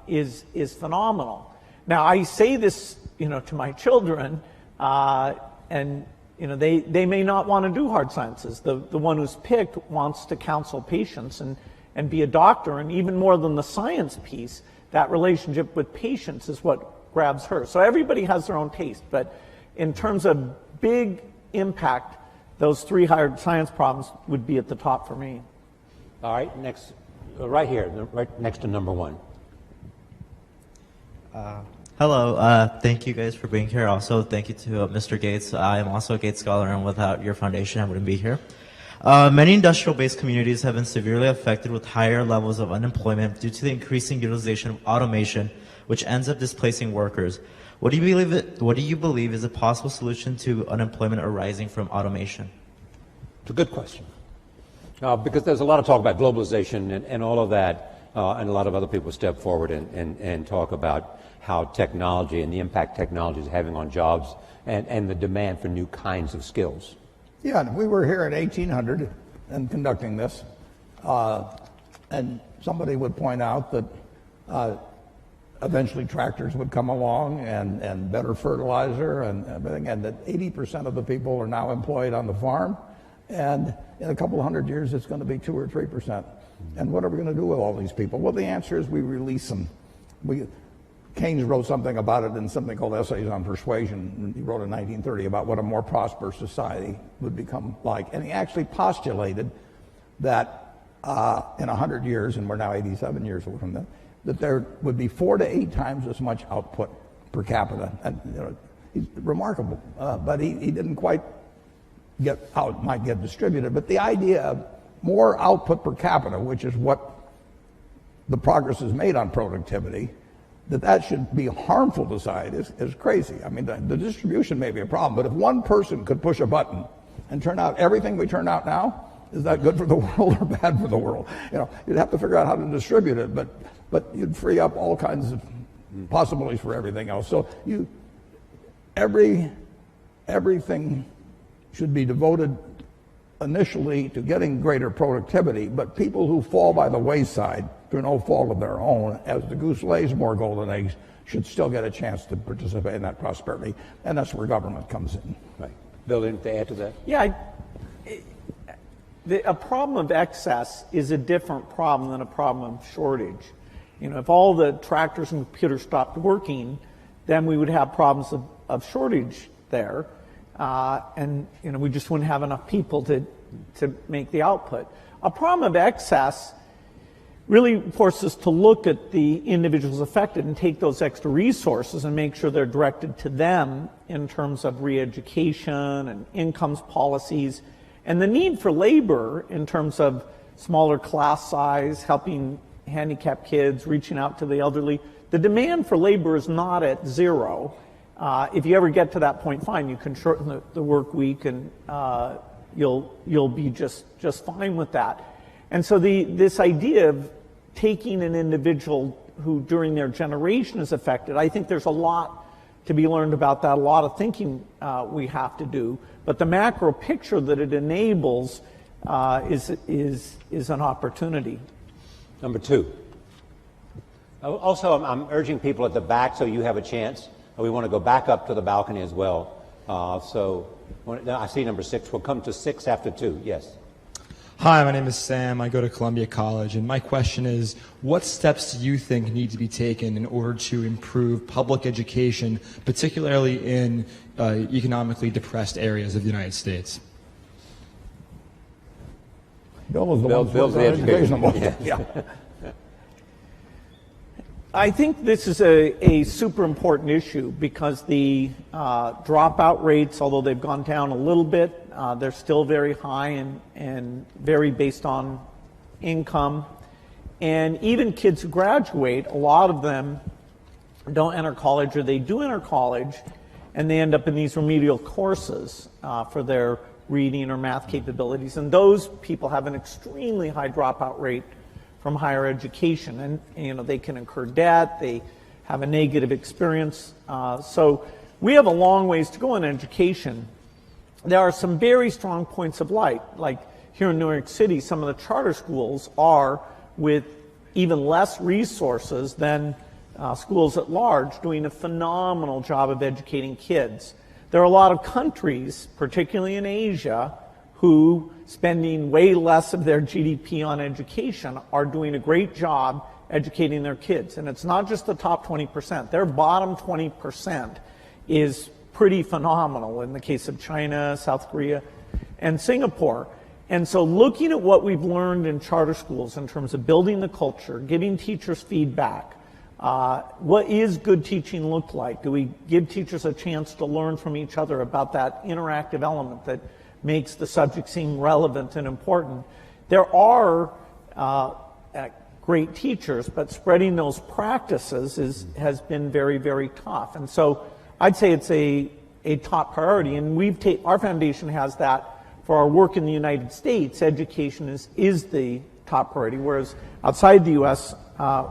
is phenomenal. Now, I say this, to my children, and they may not want to do hard sciences. The one who's picked wants to counsel patients and be a doctor, and even more than the science piece, that relationship with patients is what grabs her. So everybody has their own taste, but in terms of big impact, those 3 hard science problems would be at the top for me. All right, next, right here, right next to number 1. Hello, thank you guys for being here. Also, thank you to Mr. Gates. I am also a Gates Scholar, and without your foundation, I wouldn't be here. Many industrial-based communities have been severely affected with higher levels of unemployment due to the increasing utilization of automation, which ends up displacing workers. What do you believe is a possible solution to unemployment arising from automation? It's a good question. Because there's a lot of talk about globalization and all of that, and a lot of other people step forward and talk about how technology and the impact technology is having on jobs and the demand for new kinds of skills. Yeah, we were here in 1800 and conducting this, and somebody would point out that eventually tractors would come along and better fertilizer and everything, and that 80% of the people are now employed on the farm, and in a couple of hundred years it's going to be 2 or 3%. And what are we going to do with all these people? Well, the answer is we release them. Keynes wrote something about it in something called Essays on Persuasion. He wrote in 1930 about what a more prosperous society would become like. And he actually postulated that in 100 years, and we're now 87 years away from that, that there would be 4 to 8 times as much output per capita. And he's remarkable, but he didn't quite get out, might get distributed. But the idea of more output per capita, which is what the progress is made on productivity, that should be harmful to society is crazy. I mean, the distribution may be a problem, but if one person could push a button and turn out everything we turn out now, is that good for the world or bad for the world? You'd have to figure out how to distribute it, but you'd free up all kinds of possibilities for everything else. So everything should be devoted initially to getting greater productivity, but people who fall by the wayside through no fault of their own, as the goose lays more golden eggs, should still get a chance to participate in that prosperity, and that's where government comes in. Right. Bill, anything to add to that? Yeah, a problem of excess is a different problem than a problem of shortage. If all the tractors and computers stopped working, then we would have problems of shortage there. And we just wouldn't have enough people to make the output. A problem of excess really forces us to look at the individuals affected and take those extra resources and make sure they're directed to them in terms of re-education and incomes policies, and the need for labor in terms of smaller class size, helping handicapped kids, reaching out to the elderly. The demand for labor is not at zero. If you ever get to that point, fine, you can shorten the work week, and you'll be just fine with that. And so this idea of taking an individual who during their generation is affected, I think there's a lot to be learned about that, a lot of thinking we have to do. But the macro picture that it enables is an opportunity. Number 2. Also, I'm urging people at the back, so you have a chance. We want to go back up to the balcony as well. So I see number 6. We'll come to 6 after 2. Yes. Hi, my name is Sam. I go to Columbia College, and my question is, what steps do you think need to be taken in order to improve public education, particularly in economically depressed areas of the United States? Bill was the Bill- one Bill's the education. Yeah. I think this is a super important issue because the dropout rates, although they've gone down a little bit, they're still very high and vary based on income. And even kids who graduate, a lot of them don't enter college, or they do enter college, and they end up in these remedial courses for their reading or math capabilities. And those people have an extremely high dropout rate from higher education, and you know, they can incur debt, they have a negative experience. So we have a long ways to go in education. There are some very strong points of light, like here in New York City, some of the charter schools are, with even less resources than schools at large, doing a phenomenal job of educating kids. There are a lot of countries, particularly in Asia, who, spending way less of their GDP on education, are doing a great job educating their kids. And it's not just the top 20%. Their bottom 20% is pretty phenomenal in the case of China, South Korea, and Singapore. And so looking at what we've learned in charter schools in terms of building the culture, giving teachers feedback, what is good teaching look like? Do we give teachers a chance to learn from each other about that interactive element that makes the subject seem relevant and important? There are great teachers, but spreading those practices has been very, very tough. And so I'd say it's a top priority, and our foundation has that for our work in the United States. Education is the top priority, whereas outside the U.S.,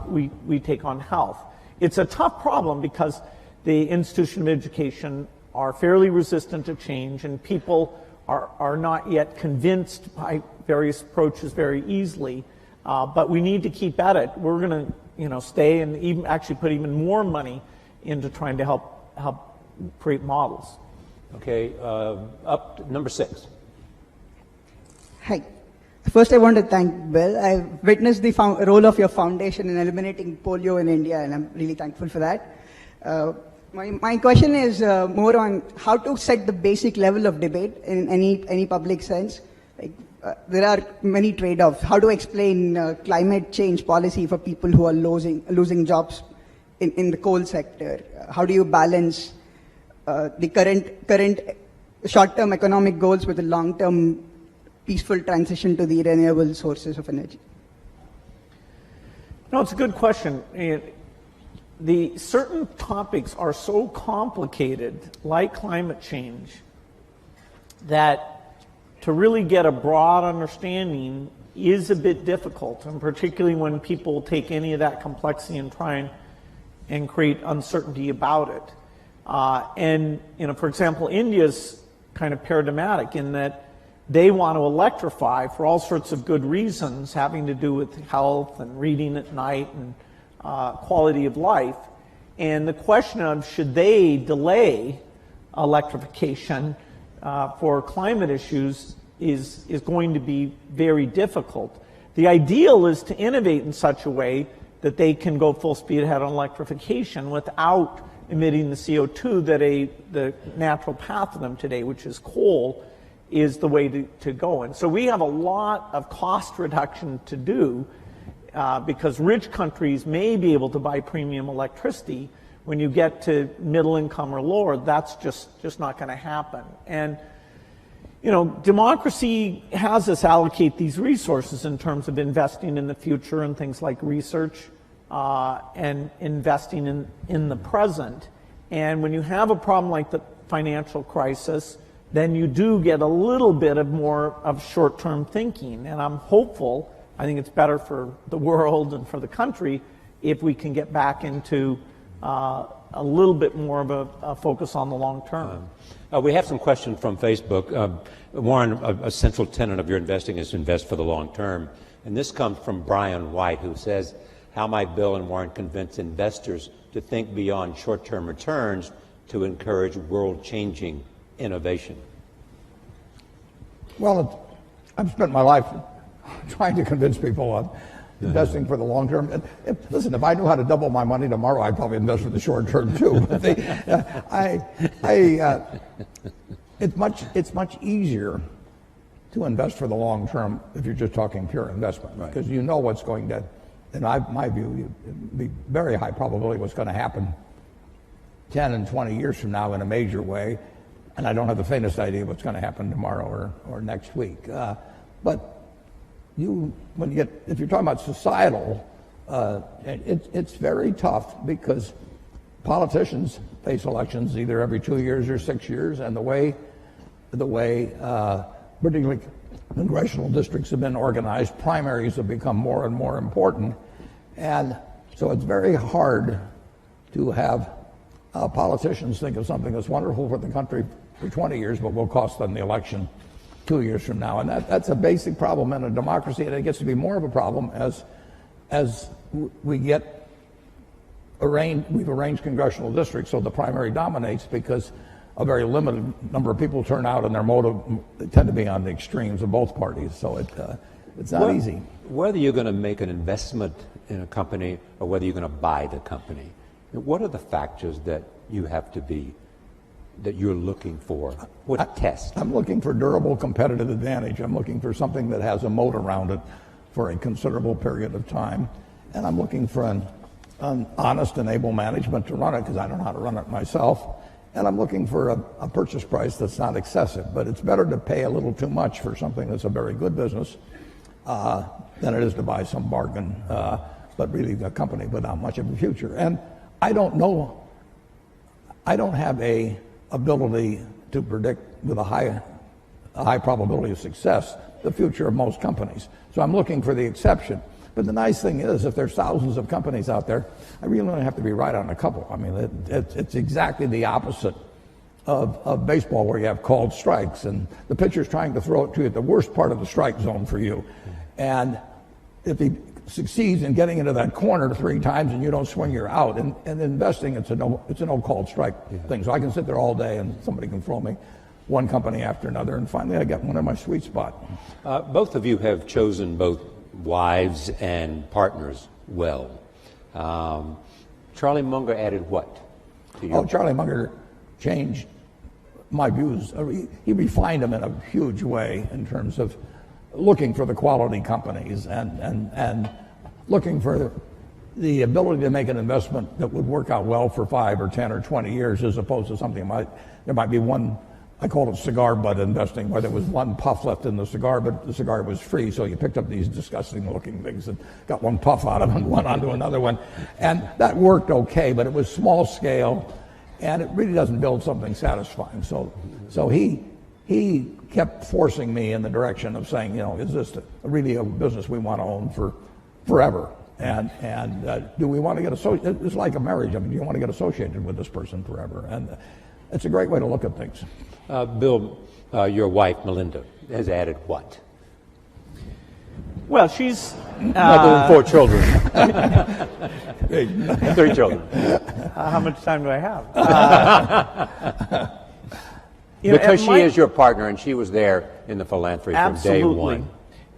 we take on health. It's a tough problem because the institution of education are fairly resistant to change, and people are not yet convinced by various approaches very easily, but we need to keep at it. We're going to, stay and even actually put even more money into trying to help create models. Okay, up to number 6. Hi. First, I want to thank Bill. I've witnessed the role of your foundation in eliminating polio in India, and I'm really thankful for that. My question is more on how to set the basic level of debate in any public sense. Like, there are many trade-offs. How to explain climate change policy for people who are losing jobs in the coal sector? How do you balance the current short-term economic goals with the long-term peaceful transition to the renewable sources of energy? No, it's a good question. The certain topics are so complicated, like climate change, that to really get a broad understanding is a bit difficult, and particularly when people take any of that complexity and try and create uncertainty about it. And for example, India's kind of paradigmatic in that they want to electrify for all sorts of good reasons having to do with health and reading at night and quality of life. And the question of should they delay electrification for climate issues is going to be very difficult. The ideal is to innovate in such a way that they can go full speed ahead on electrification without emitting the CO2 that the natural path of them today, which is coal, is the way to go. And so we have a lot of cost reduction to do because rich countries may be able to buy premium electricity. When you get to middle income or lower, that's just not going to happen. And democracy has us allocate these resources in terms of investing in the future and things like research and investing in the present. And when you have a problem like the financial crisis, then you do get a little bit of more of short-term thinking. And I'm hopeful, I think it's better for the world and for the country if we can get back into a little bit more of a focus on the long term. We have some questions from Facebook. Warren, a central tenet of your investing is to invest for the long term. And this comes from Brian White, who says, how might Bill and Warren convince investors to think beyond short-term returns to encourage world-changing innovation? Well, I've spent my life trying to convince people of investing for the long term. And listen, if I knew how to double my money tomorrow, I'd probably invest for the short term too. But it's much easier to invest for the long term if you're just talking pure investment, because you know what's going to, in my view, it'd be very high probability what's going to happen 10 and 20 years from now in a major way, and I don't have the faintest idea what's going to happen tomorrow or next week. But if you're talking about societal, it's very tough because politicians face elections either every 2 years or 6 years, and the way particularly congressional districts have been organized, primaries have become more and more important, and so it's very hard to have politicians think of something that's wonderful for the country for 20 years, but will cost them the election 2 years from now. And that's a basic problem in a democracy, and it gets to be more of a problem as we've arranged congressional districts so the primary dominates, because a very limited number of people turn out, and their motive tend to be on the extremes of both parties. So it's not easy. Whether you're going to make an investment in a company or whether you're going to buy the company, what are the factors that you're looking for? What test? I'm looking for durable competitive advantage. I'm looking for something that has a moat around it for a considerable period of time. And I'm looking for an honest and able management to run it, because I don't know how to run it myself. And I'm looking for a purchase price that's not excessive. But it's better to pay a little too much for something that's a very good business than it is to buy some bargain, but really a company without much of a future. And I don't know. I don't have a ability to predict with a high probability of success the future of most companies. So I'm looking for the exception. But the nice thing is, if there's thousands of companies out there, I really only have to be right on a couple. I mean, it's exactly the opposite of baseball, where you have called strikes, and the pitcher's trying to throw it to you at the worst part of the strike zone for you. And if he succeeds in getting into that corner 3 times and you don't swing, you're out. And investing, it's a no called strike thing. So I can sit there all day and somebody can throw me one company after another, and finally I get one in my sweet spot. Both of you have chosen both wives and partners well. Charlie Munger added what to your? Charlie Munger changed my views. He refined them in a huge way in terms of looking for the quality companies and looking for the ability to make an investment that would work out well for 5 or 10 or 20 years, as opposed to something there might be one. I call it cigar butt investing, where there was one puff left in the cigar, but the cigar was free, so you picked up these disgusting looking things and got one puff out of them and went on to another one. And that worked okay, but it was small scale, and it really doesn't build something satisfying. So he kept forcing me in the direction of saying, is this really a business we want to own for forever? And do we want to get associated? It's like a marriage. I mean, do you want to get associated with this person forever? And it's a great way to look at things. Bill, your wife, Melinda, has added what? Well, she's... Other than 4 children. 3 children. How much time do I have? Because she is your partner, and she was there in the philanthropy from day one.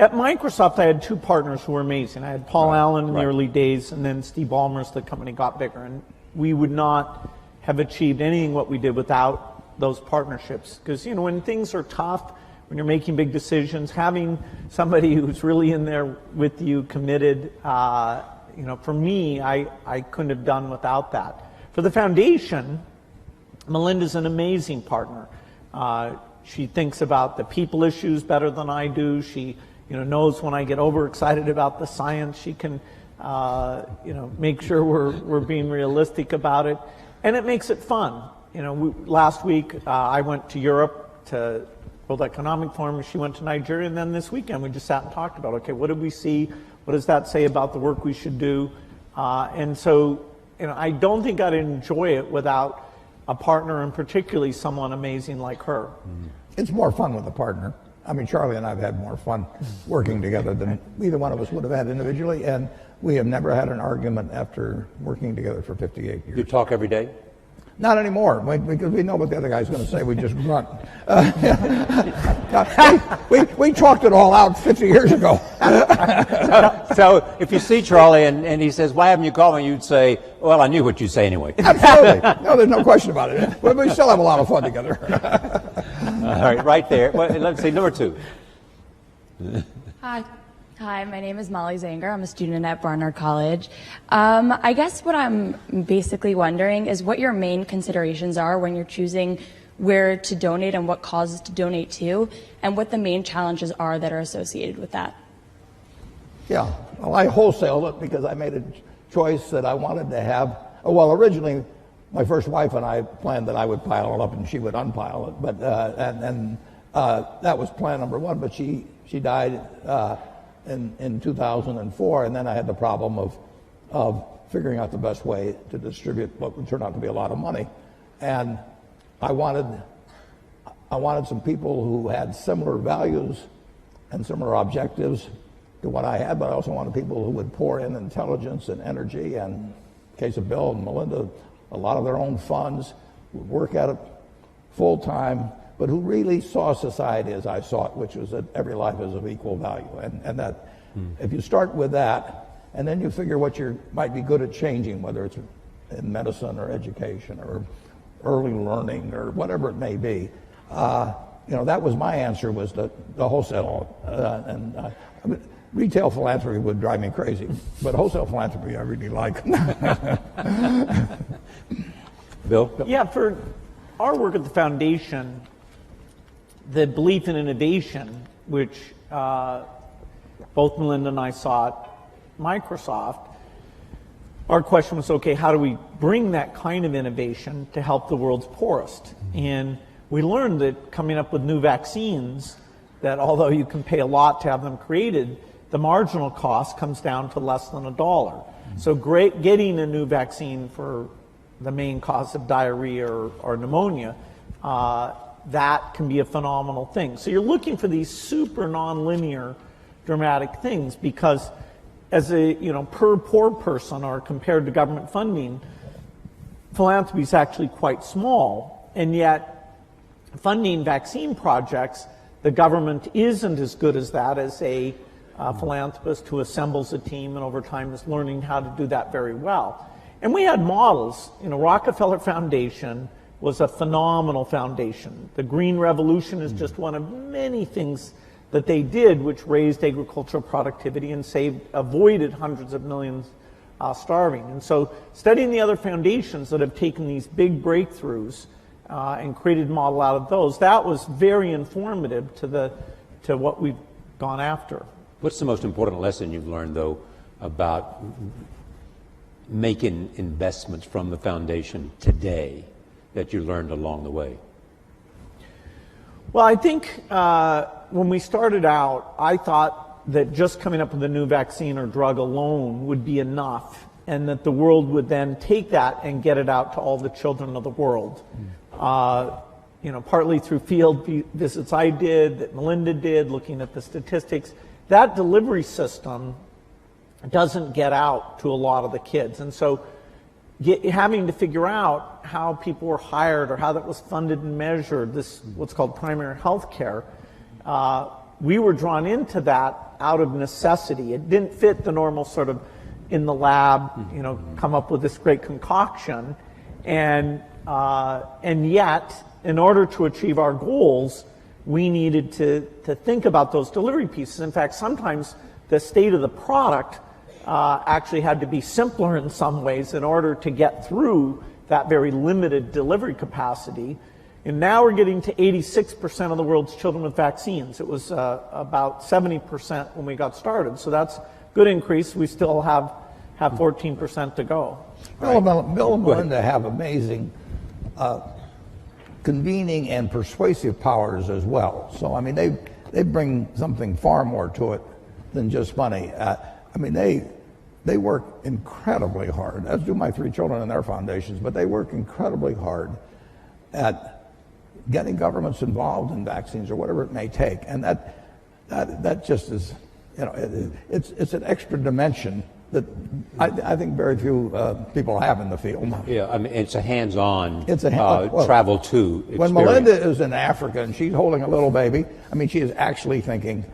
At Microsoft, I had 2 partners who were amazing. I had Paul Allen in the early days, and then Steve Ballmer as the company got bigger. And we would not have achieved anything what we did without those partnerships. Because, when things are tough, when you're making big decisions, having somebody who's really in there with you, committed, for me, I couldn't have done without that. For the foundation, Melinda's an amazing partner. She thinks about the people issues better than I do. She, knows when I get overexcited about the science. She can, make sure we're being realistic about it, and it makes it fun. Last week I went to Europe to World Economic Forum. She went to Nigeria, and then this weekend we just sat and talked about, okay, what did we see? What does that say about the work we should do? And so, I don't think I'd enjoy it without a partner, and particularly someone amazing like her. It's more fun with a partner. I mean, Charlie and I have had more fun working together than either one of us would have had individually, and we have never had an argument after working together for 58 years. You talk every day? Not anymore, because we know what the other guy's going to say. We just grunt. We talked it all out 50 years ago. So if you see Charlie and he says, "Why haven't you called me?" you'd say, "Well, I knew what you'd say anyway." Absolutely. No, there's no question about it. But we still have a lot of fun together. All right there. Well, let's see, number 2. Hi, my name is Molly Zanger. I'm a student at Barnard College. I guess what I'm basically wondering is what your main considerations are when you're choosing where to donate and what causes to donate to, and what the main challenges are that are associated with that. Yeah, well, I wholesaled it because I made a choice that I wanted to have. Well, originally, my first wife and I planned that I would pile it up and she would unpile it, but that was plan number 1. But she died in 2004, and then I had the problem of figuring out the best way to distribute what would turn out to be a lot of money, and I wanted some people who had similar values and similar objectives to what I had, but I also wanted people who would pour in intelligence and energy, and in the case of Bill and Melinda, a lot of their own funds, would work at it full time, but who really saw society as I saw it, which was that every life is of equal value. And that if you start with that, and then you figure what you might be good at changing, whether it's in medicine or education or early learning or whatever it may be, that was my answer, was the wholesale. Retail philanthropy would drive me crazy, but wholesale philanthropy I really like. Bill? Yeah, for our work at the foundation, the belief in innovation, which both Melinda and I saw at Microsoft, our question was, okay, how do we bring that kind of innovation to help the world's poorest? And we learned that coming up with new vaccines, that although you can pay a lot to have them created, the marginal cost comes down to less than $1. So getting a new vaccine for the main cause of diarrhea or pneumonia, that can be a phenomenal thing. So you're looking for these super nonlinear dramatic things, because as a per poor person or compared to government funding, philanthropy is actually quite small, and yet funding vaccine projects, the government isn't as good as that as a philanthropist who assembles a team and over time is learning how to do that very well. And we had models. Rockefeller Foundation was a phenomenal foundation. The Green Revolution is just one of many things that they did which raised agricultural productivity and avoided hundreds of millions starving. And so studying the other foundations that have taken these big breakthroughs and created a model out of those, that was very informative to what we've gone after. What's the most important lesson you've learned, though, about making investments from the foundation today that you learned along the way? Well, I think when we started out, I thought that just coming up with a new vaccine or drug alone would be enough, and that the world would then take that and get it out to all the children of the world. Partly through field visits I did, that Melinda did, looking at the statistics. That delivery system doesn't get out to a lot of the kids. And so having to figure out how people were hired or how that was funded and measured, this what's called primary health care, we were drawn into that out of necessity. It didn't fit the normal sort of in the lab, come up with this great concoction. And yet, in order to achieve our goals, we needed to think about those delivery pieces. In fact, sometimes the state of the product actually had to be simpler in some ways in order to get through that very limited delivery capacity. And now we're getting to 86% of the world's children with vaccines. It was about 70% when we got started. So that's a good increase. We still have 14% to go. Bill and Melinda have amazing convening and persuasive powers as well. So, I mean, they bring something far more to it than just money. They work incredibly hard, as do my 3 children in their foundations, but they work incredibly hard at getting governments involved in vaccines or whatever it may take. And that just is, it's an extra dimension that I think very few people have in the field. Yeah, I mean, it's a hands-on well, travel to experience. When Melinda is in Africa and she's holding a little baby, I mean, she is actually thinking,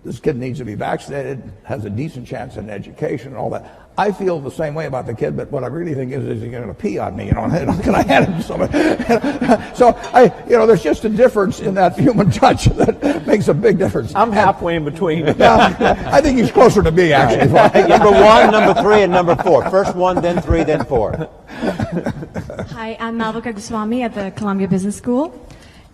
this kid needs to be vaccinated, has a decent chance in education and all that. I feel the same way about the kid, but what I really think is he going to pee on me? Can I hand him something? So there's just a difference in that human touch that makes a big difference. I'm halfway in between. I think he's closer to me, actually. Number 1, number 3, and number 4. First 1, then 3, then 4. Hi, I'm Malvika Goswami at the Columbia Business School.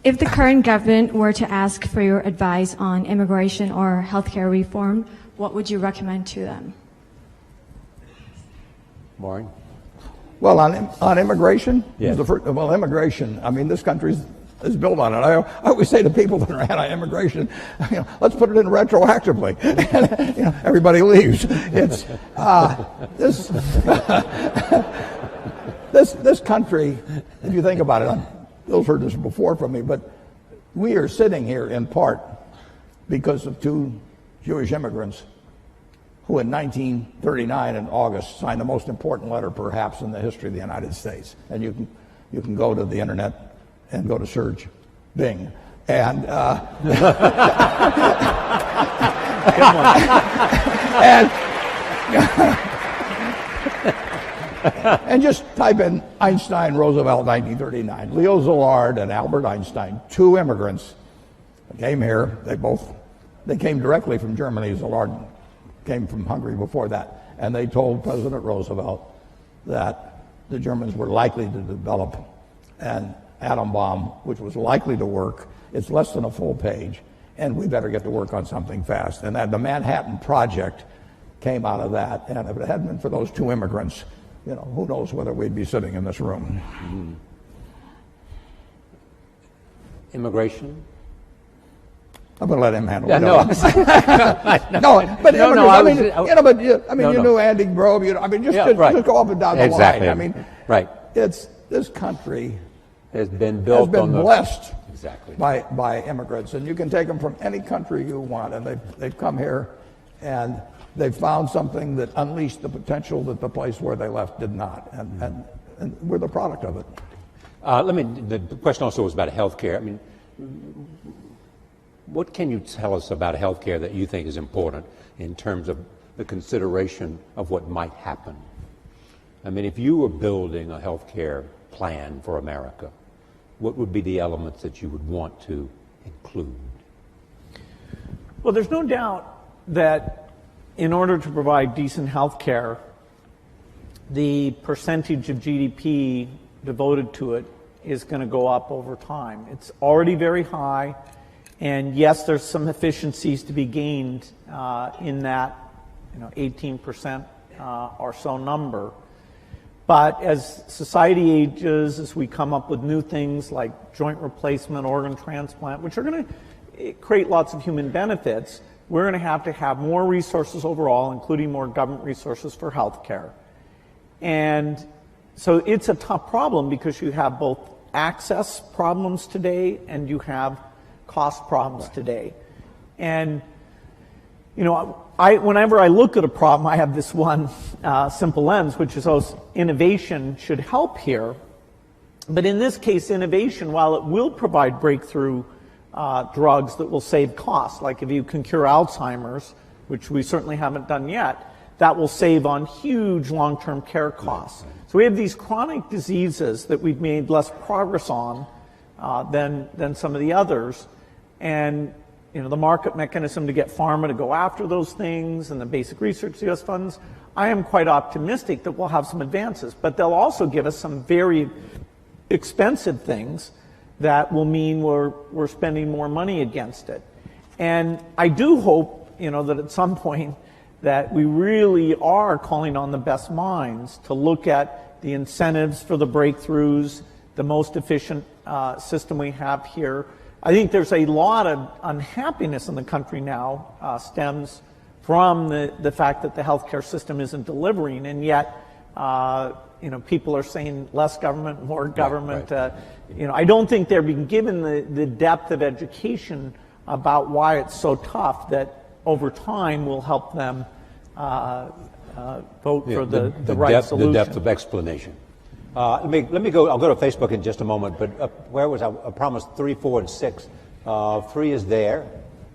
If the current government were to ask for your advice on immigration or healthcare reform, what would you recommend to them? Maureen? Well, on immigration? Yes. Immigration, I mean, this country is built on it. I always say to people that are anti-immigration, let's put it in retroactively. And, everybody leaves. It's this country, if you think about it, Bill's heard this before from me, but we are sitting here in part because of 2 Jewish immigrants who in 1939 in August signed the most important letter perhaps in the history of the United States. And you can go to the internet and go to search Bing. And and just type in Einstein, Roosevelt, 1939. Leo Szilard and Albert Einstein, 2 immigrants, came here. They came directly from Germany. Szilard came from Hungary before that. And they told President Roosevelt that the Germans were likely to develop an atom bomb, which was likely to work. It's less than a full page, and we better get to work on something fast. And that the Manhattan Project came out of that. And if it hadn't been for those 2 immigrants, who knows whether we'd be sitting in this room. Mm-hmm. Immigration? I'm going to let him handle it. You knew Andy Grove. Just go up and down the line. I mean, right. It's this country has been blessed exactly by immigrants, and you can take them from any country you want, and they've come here, and they've found something that unleashed the potential that the place where they left did not, and we're the product of it. The question also was about healthcare. I mean, what can you tell us about healthcare that you think is important in terms of the consideration of what might happen? I mean, if you were building a healthcare plan for America, what would be the elements that you would want to include? Well, there's no doubt that in order to provide decent health care, the percentage of GDP devoted to it is going to go up over time. It's already very high, and yes, there's some efficiencies to be gained in that 18% or so number. But as society ages, as we come up with new things like joint replacement, organ transplant, which are going to create lots of human benefits, we're going to have more resources overall, including more government resources for health care. And so it's a tough problem because you have both access problems today and you have cost problems today. And whenever I look at a problem, I have this one simple lens, which is innovation should help here. But in this case, innovation, while it will provide breakthrough drugs that will save costs, like if you can cure Alzheimer's, which we certainly haven't done yet, that will save on huge long-term care costs. So we have these chronic diseases that we've made less progress on than some of the others. And the market mechanism to get pharma to go after those things and the basic research US funds, I am quite optimistic that we'll have some advances. But they'll also give us some very expensive things that will mean we're spending more money against it. And I do hope, that at some point that we really are calling on the best minds to look at the incentives for the breakthroughs, the most efficient system we have here. I think there's a lot of unhappiness in the country now stems from the fact that the healthcare system isn't delivering, and yet people are saying less government, more government. Right. I don't think they're being given the depth of education about why it's so tough that over time will help them vote for the right solution. The depth of explanation. Let me go. I'll go to Facebook in just a moment. But where was I? I promised 3, 4, and 6. 3 is there,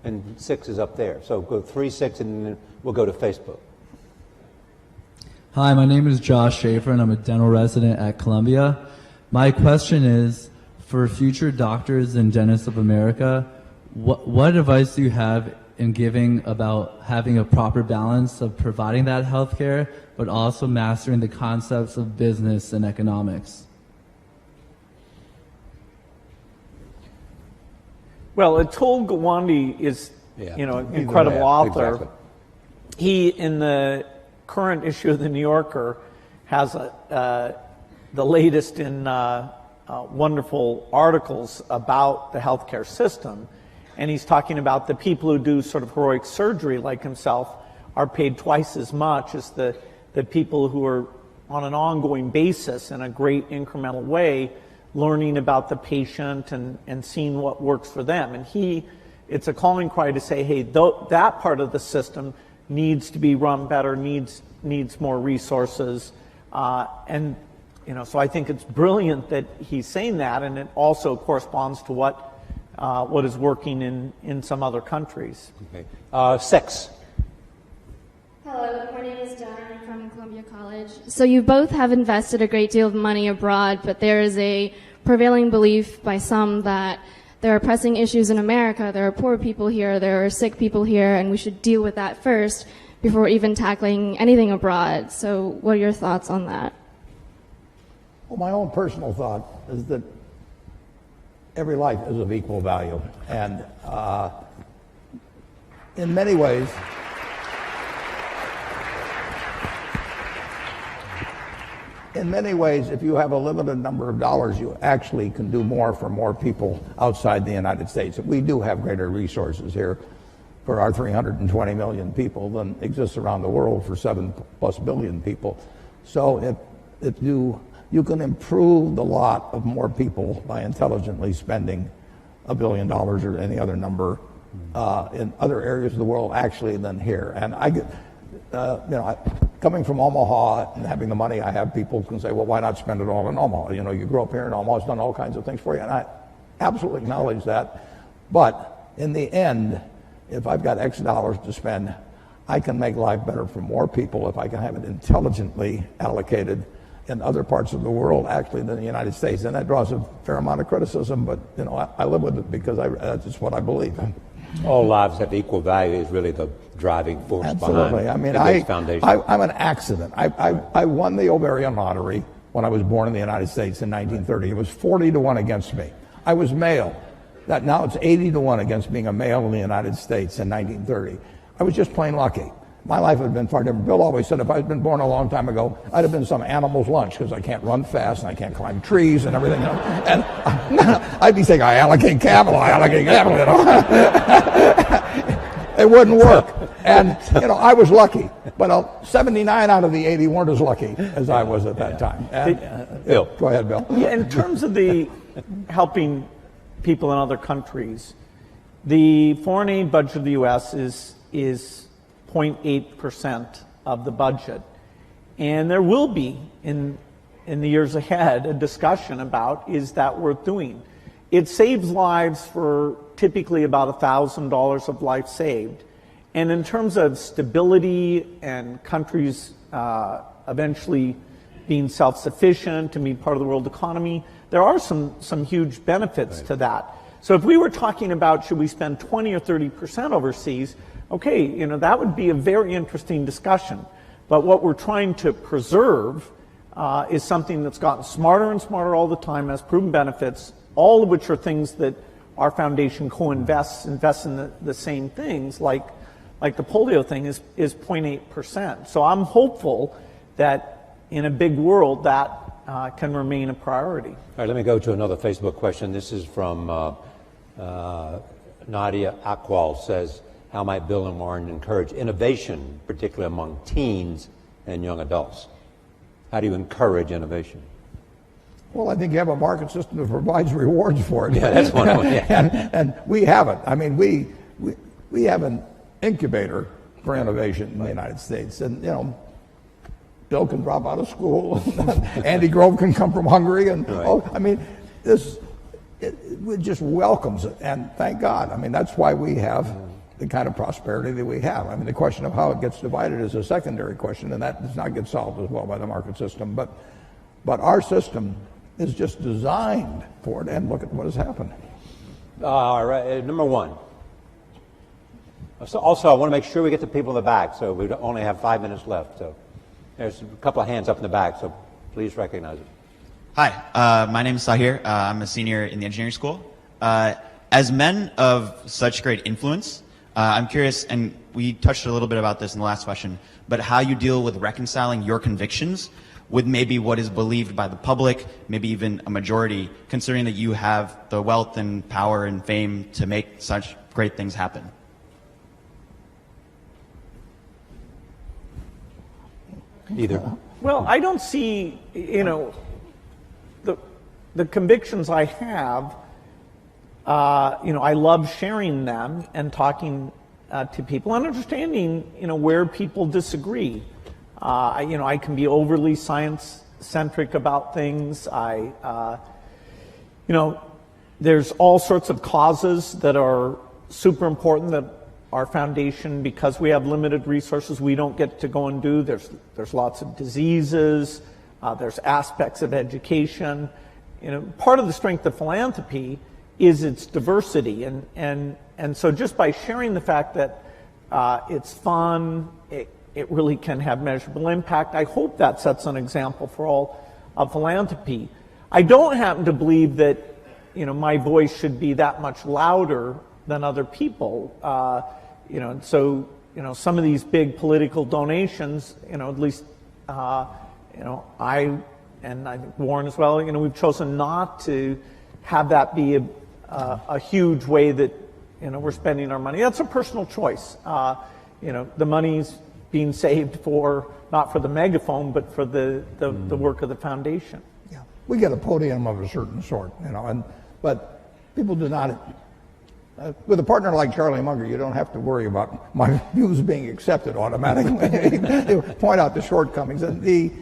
and 6 is up there. So go 3, 6, and then we'll go to Facebook. Hi, my name is Josh Schaefer, and I'm a dental resident at Columbia. My question is, for future doctors and dentists of America, what advice do you have in giving about having a proper balance of providing that health care, but also mastering the concepts of business and economics? Well, Atul Gawande is, an incredible author. Exactly. He, in the current issue of the New Yorker, has the latest in wonderful articles about the healthcare system. And he's talking about the people who do sort of heroic surgery like himself are paid twice as much as the people who are on an ongoing basis in a great incremental way learning about the patient and seeing what works for them. And it's a calling cry to say, hey, that part of the system needs to be run better, needs more resources. So I think it's brilliant that he's saying that, and it also corresponds to what is working in some other countries. Okay. 6. Hello, my name is Jen. I'm from Columbia College. So you both have invested a great deal of money abroad, but there is a prevailing belief by some that there are pressing issues in America. There are poor people here, there are sick people here, and we should deal with that first before even tackling anything abroad. So what are your thoughts on that? Well, my own personal thought is that every life is of equal value. And in many ways, if you have a limited number of dollars, you actually can do more for more people outside the United States. We do have greater resources here for our 320 million people than exists around the world for 7+ billion people. So if you can improve the lot of more people by intelligently spending $1 billion or any other number in other areas of the world actually than here. And I get, coming from Omaha and having the money I have, people can say, well, why not spend it all in Omaha? You grew up here in Omaha, it's done all kinds of things for you. And I absolutely acknowledge that. But in the end, if I've got X dollars to spend, I can make life better for more people if I can have it intelligently allocated in other parts of the world actually than the United States. And that draws a fair amount of criticism, but I live with it because that's just what I believe. All lives have equal value is really the driving force Absolutely. behind I mean, the Gates Foundation. I'm an accident. I won the ovarian lottery when I was born in the United States in 1930. It was 40-1 against me. I was male. Now it's 80-1 against being a male in the United States in 1930. I was just plain lucky. My life had been far different. Bill always said if I'd been born a long time ago, I'd have been some animal's lunch because I can't run fast and I can't climb trees and everything. And I'd be saying, I allocate capital. It wouldn't work. And, I was lucky. But 79 out of the 80 weren't as lucky as I was at that time. And, Bill. Go ahead, Bill. Yeah, in terms of the helping people in other countries, the foreign aid budget of the U.S. is 0.8% of the budget. And there will be, in the years ahead, a discussion about, is that worth doing? It saves lives for typically about $1,000 of life saved. And in terms of stability and countries eventually being self-sufficient and being part of the world economy, there are some huge benefits to that. So if we were talking about should we spend 20 or 30% overseas, okay, that would be a very interesting discussion. But what we're trying to preserve is something that's gotten smarter and smarter all the time, has proven benefits, all of which are things that our foundation co-invests in the same things, like the polio thing is 0.8%. So I'm hopeful that in a big world that can remain a priority. All right, let me go to another Facebook question. This is from Nadia Akwal, says, how might Bill and Warren encourage innovation, particularly among teens and young adults? How do you encourage innovation? Well, I think you have a market system that provides rewards for it. Yeah, that's one way. Yeah. and we have it. I mean, we have an incubator for innovation in the United States. And, you know, Bill can drop out of school. Andy Grove can come from Hungary. And, I mean, it just welcomes it. And thank God. I mean, that's why we have the kind of prosperity that we have. I mean, the question of how it gets divided is a secondary question, and that does not get solved as well by the market system. But our system is just designed for it, and look at what has happened. All right, number one. So also, I want to make sure we get the people in the back, so we only have 5 minutes left. So there's a couple of hands up in the back, so please recognize it. Hi, my name is Sahir. I'm a senior in the engineering school. As men of such great influence, I'm curious, and we touched a little bit about this in the last question, but how you deal with reconciling your convictions with maybe what is believed by the public, maybe even a majority, considering that you have the wealth and power and fame to make such great things happen. Either. Well, I don't see, you know, the convictions I have, you know, I love sharing them and talking to people and understanding, you know, where people disagree. You know, I can be overly science-centric about things. You know, there's all sorts of causes that are super important that our foundation, because we have limited resources, we don't get to go and do. There's lots of diseases. There's aspects of education. You know, part of the strength of philanthropy is its diversity, and so just by sharing the fact that it's fun, it really can have measurable impact. I hope that sets an example for all of philanthropy. I don't happen to believe that, you know, my voice should be that much louder than other people. You know, and so, you know, some of these big political donations, you know, at least, you know, and I think Warren as well, you know, we've chosen not to have that be a huge way that, you know, we're spending our money. That's a personal choice. You know, the money's being saved for, not for the megaphone, but for the work of the foundation. Yeah, we get a podium of a certain sort, you know, but people do not. With a partner like Charlie Munger, you don't have to worry about my views being accepted automatically. They point out the shortcomings. And the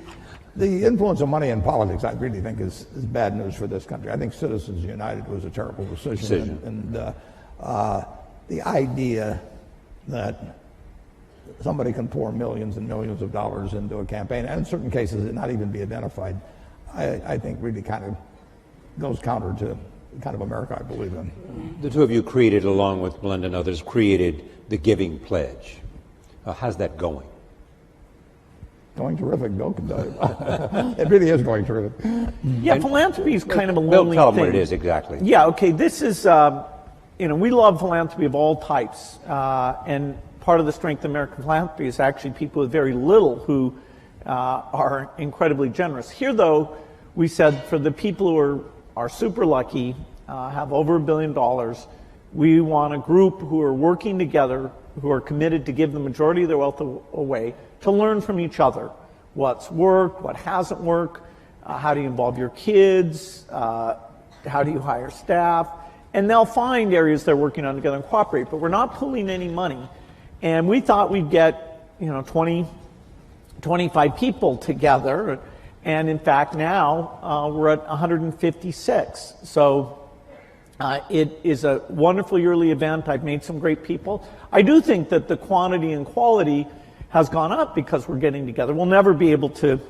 influence of money in politics, I really think, is bad news for this country. I think Citizens United was a terrible decision. And the idea that somebody can pour millions and millions of dollars into a campaign, and in certain cases it not even be identified, I think really kind of goes counter to the kind of America I believe in. The two of you created, along with Melinda and others, created the Giving Pledge. How's that going? Going terrific. Bill can tell you. It really is going terrific. Yeah, philanthropy is kind of a Bill, lonely tell them thing. what it is exactly. Yeah, okay, this is, you know, we love philanthropy of all types, and part of the strength of American philanthropy is actually people with very little who are incredibly generous. Here, though, we said for the people who are super lucky, have over $1 billion, we want a group who are working together, who are committed to give the majority of their wealth away, to learn from each other. What's worked, what hasn't worked, how do you involve your kids, how do you hire staff, and they'll find areas they're working on together and cooperate, but we're not pulling any money. And we thought we'd get, you know, 20, 25 people together, and in fact now we're at 156. So it is a wonderful yearly event. I've made some great people. I do think that the quantity and quality has gone up because we're getting together. We'll never be able to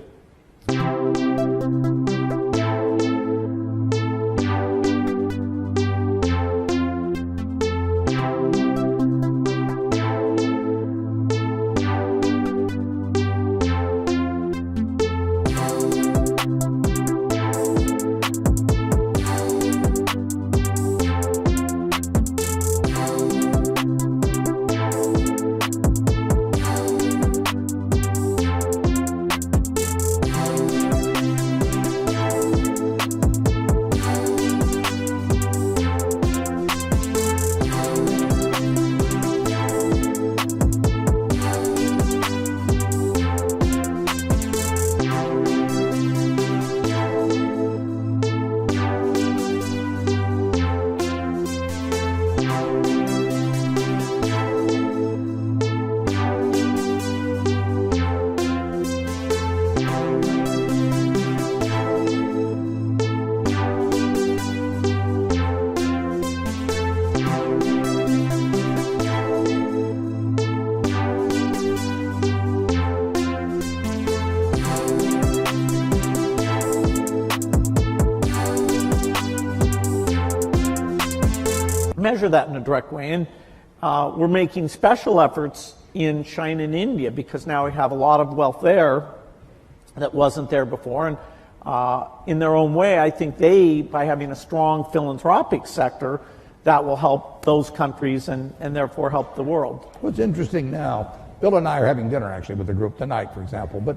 measure that in a direct way. And we're making special efforts in China and India because now we have a lot of wealth there that wasn't there before. And in their own way, I think by having a strong philanthropic sector, that will help those countries and therefore help the world. What's interesting now, Bill and I are having dinner actually with the group tonight, for example, but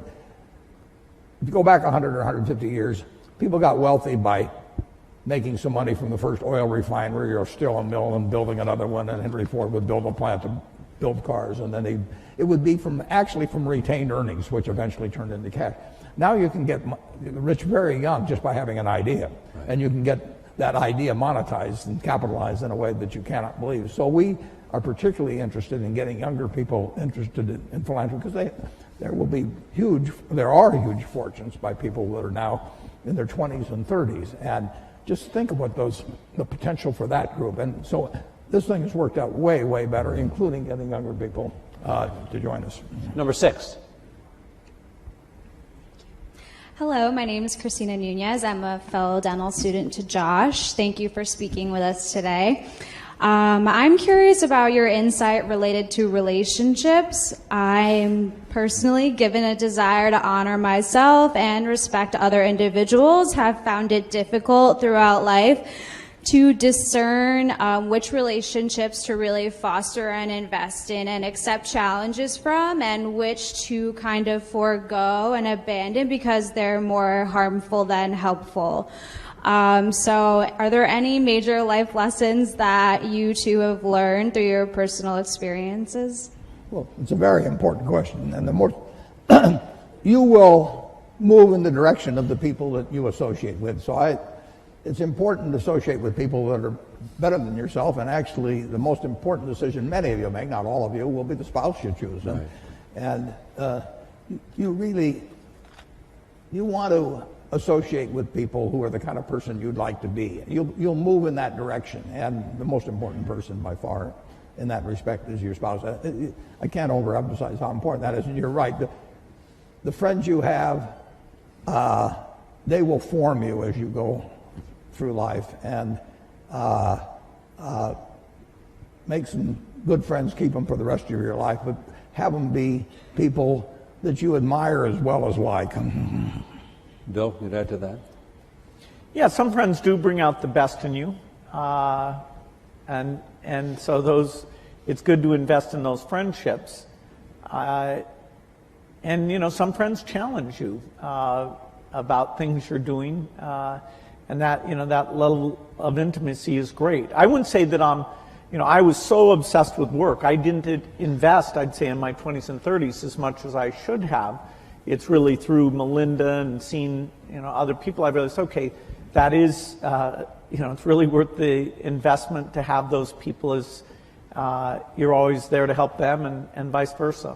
if you go back 100 or 150 years, people got wealthy by making some money from the first oil refinery or steel and mill and building another one, and Henry Ford would build a plant to build cars, and then it would be from retained earnings, which eventually turned into cash. Now you can get rich very young just by having an idea, and you can get that idea monetized and capitalized in a way that you cannot believe. So we are particularly interested in getting younger people interested in philanthropy because there are huge fortunes by people that are now in their 20s and 30s, and just think of what the potential for that group. And so this thing has worked out way, way better, including getting younger people to join us. Number 6. Hello, my name is Christina Nunez. I'm a fellow dental student to Josh. Thank you for speaking with us today. I'm curious about your insight related to relationships. I'm personally, given a desire to honor myself and respect other individuals, have found it difficult throughout life to discern which relationships to really foster and invest in and accept challenges from, and which to kind of forego and abandon because they're more harmful than helpful. So are there any major life lessons that you two have learned through your personal experiences? Well, it's a very important question, and the more you will move in the direction of the people that you associate with. So it's important to associate with people that are better than yourself, and actually the most important decision many of you make, not all of you, will be the spouse you choose. Right. And you want to associate with people who are the kind of person you'd like to be. You'll move in that direction, and the most important person by far in that respect is your spouse. I can't overemphasize how important that is, and you're right. The friends you have, they will form you as you go through life, and make some good friends, keep them for the rest of your life, but have them be people that you admire as well as like. Bill, you'd add to that? Yeah, some friends do bring out the best in you, and so it's good to invest in those friendships. And some friends challenge you about things you're doing. And that level of intimacy is great. I wouldn't say that I was so obsessed with work. I didn't invest, I'd say, in my 20s and 30s as much as I should have. It's really through Melinda and seeing, other people, I realized, okay, that is, it's really worth the investment to have those people as you're always there to help them and vice versa.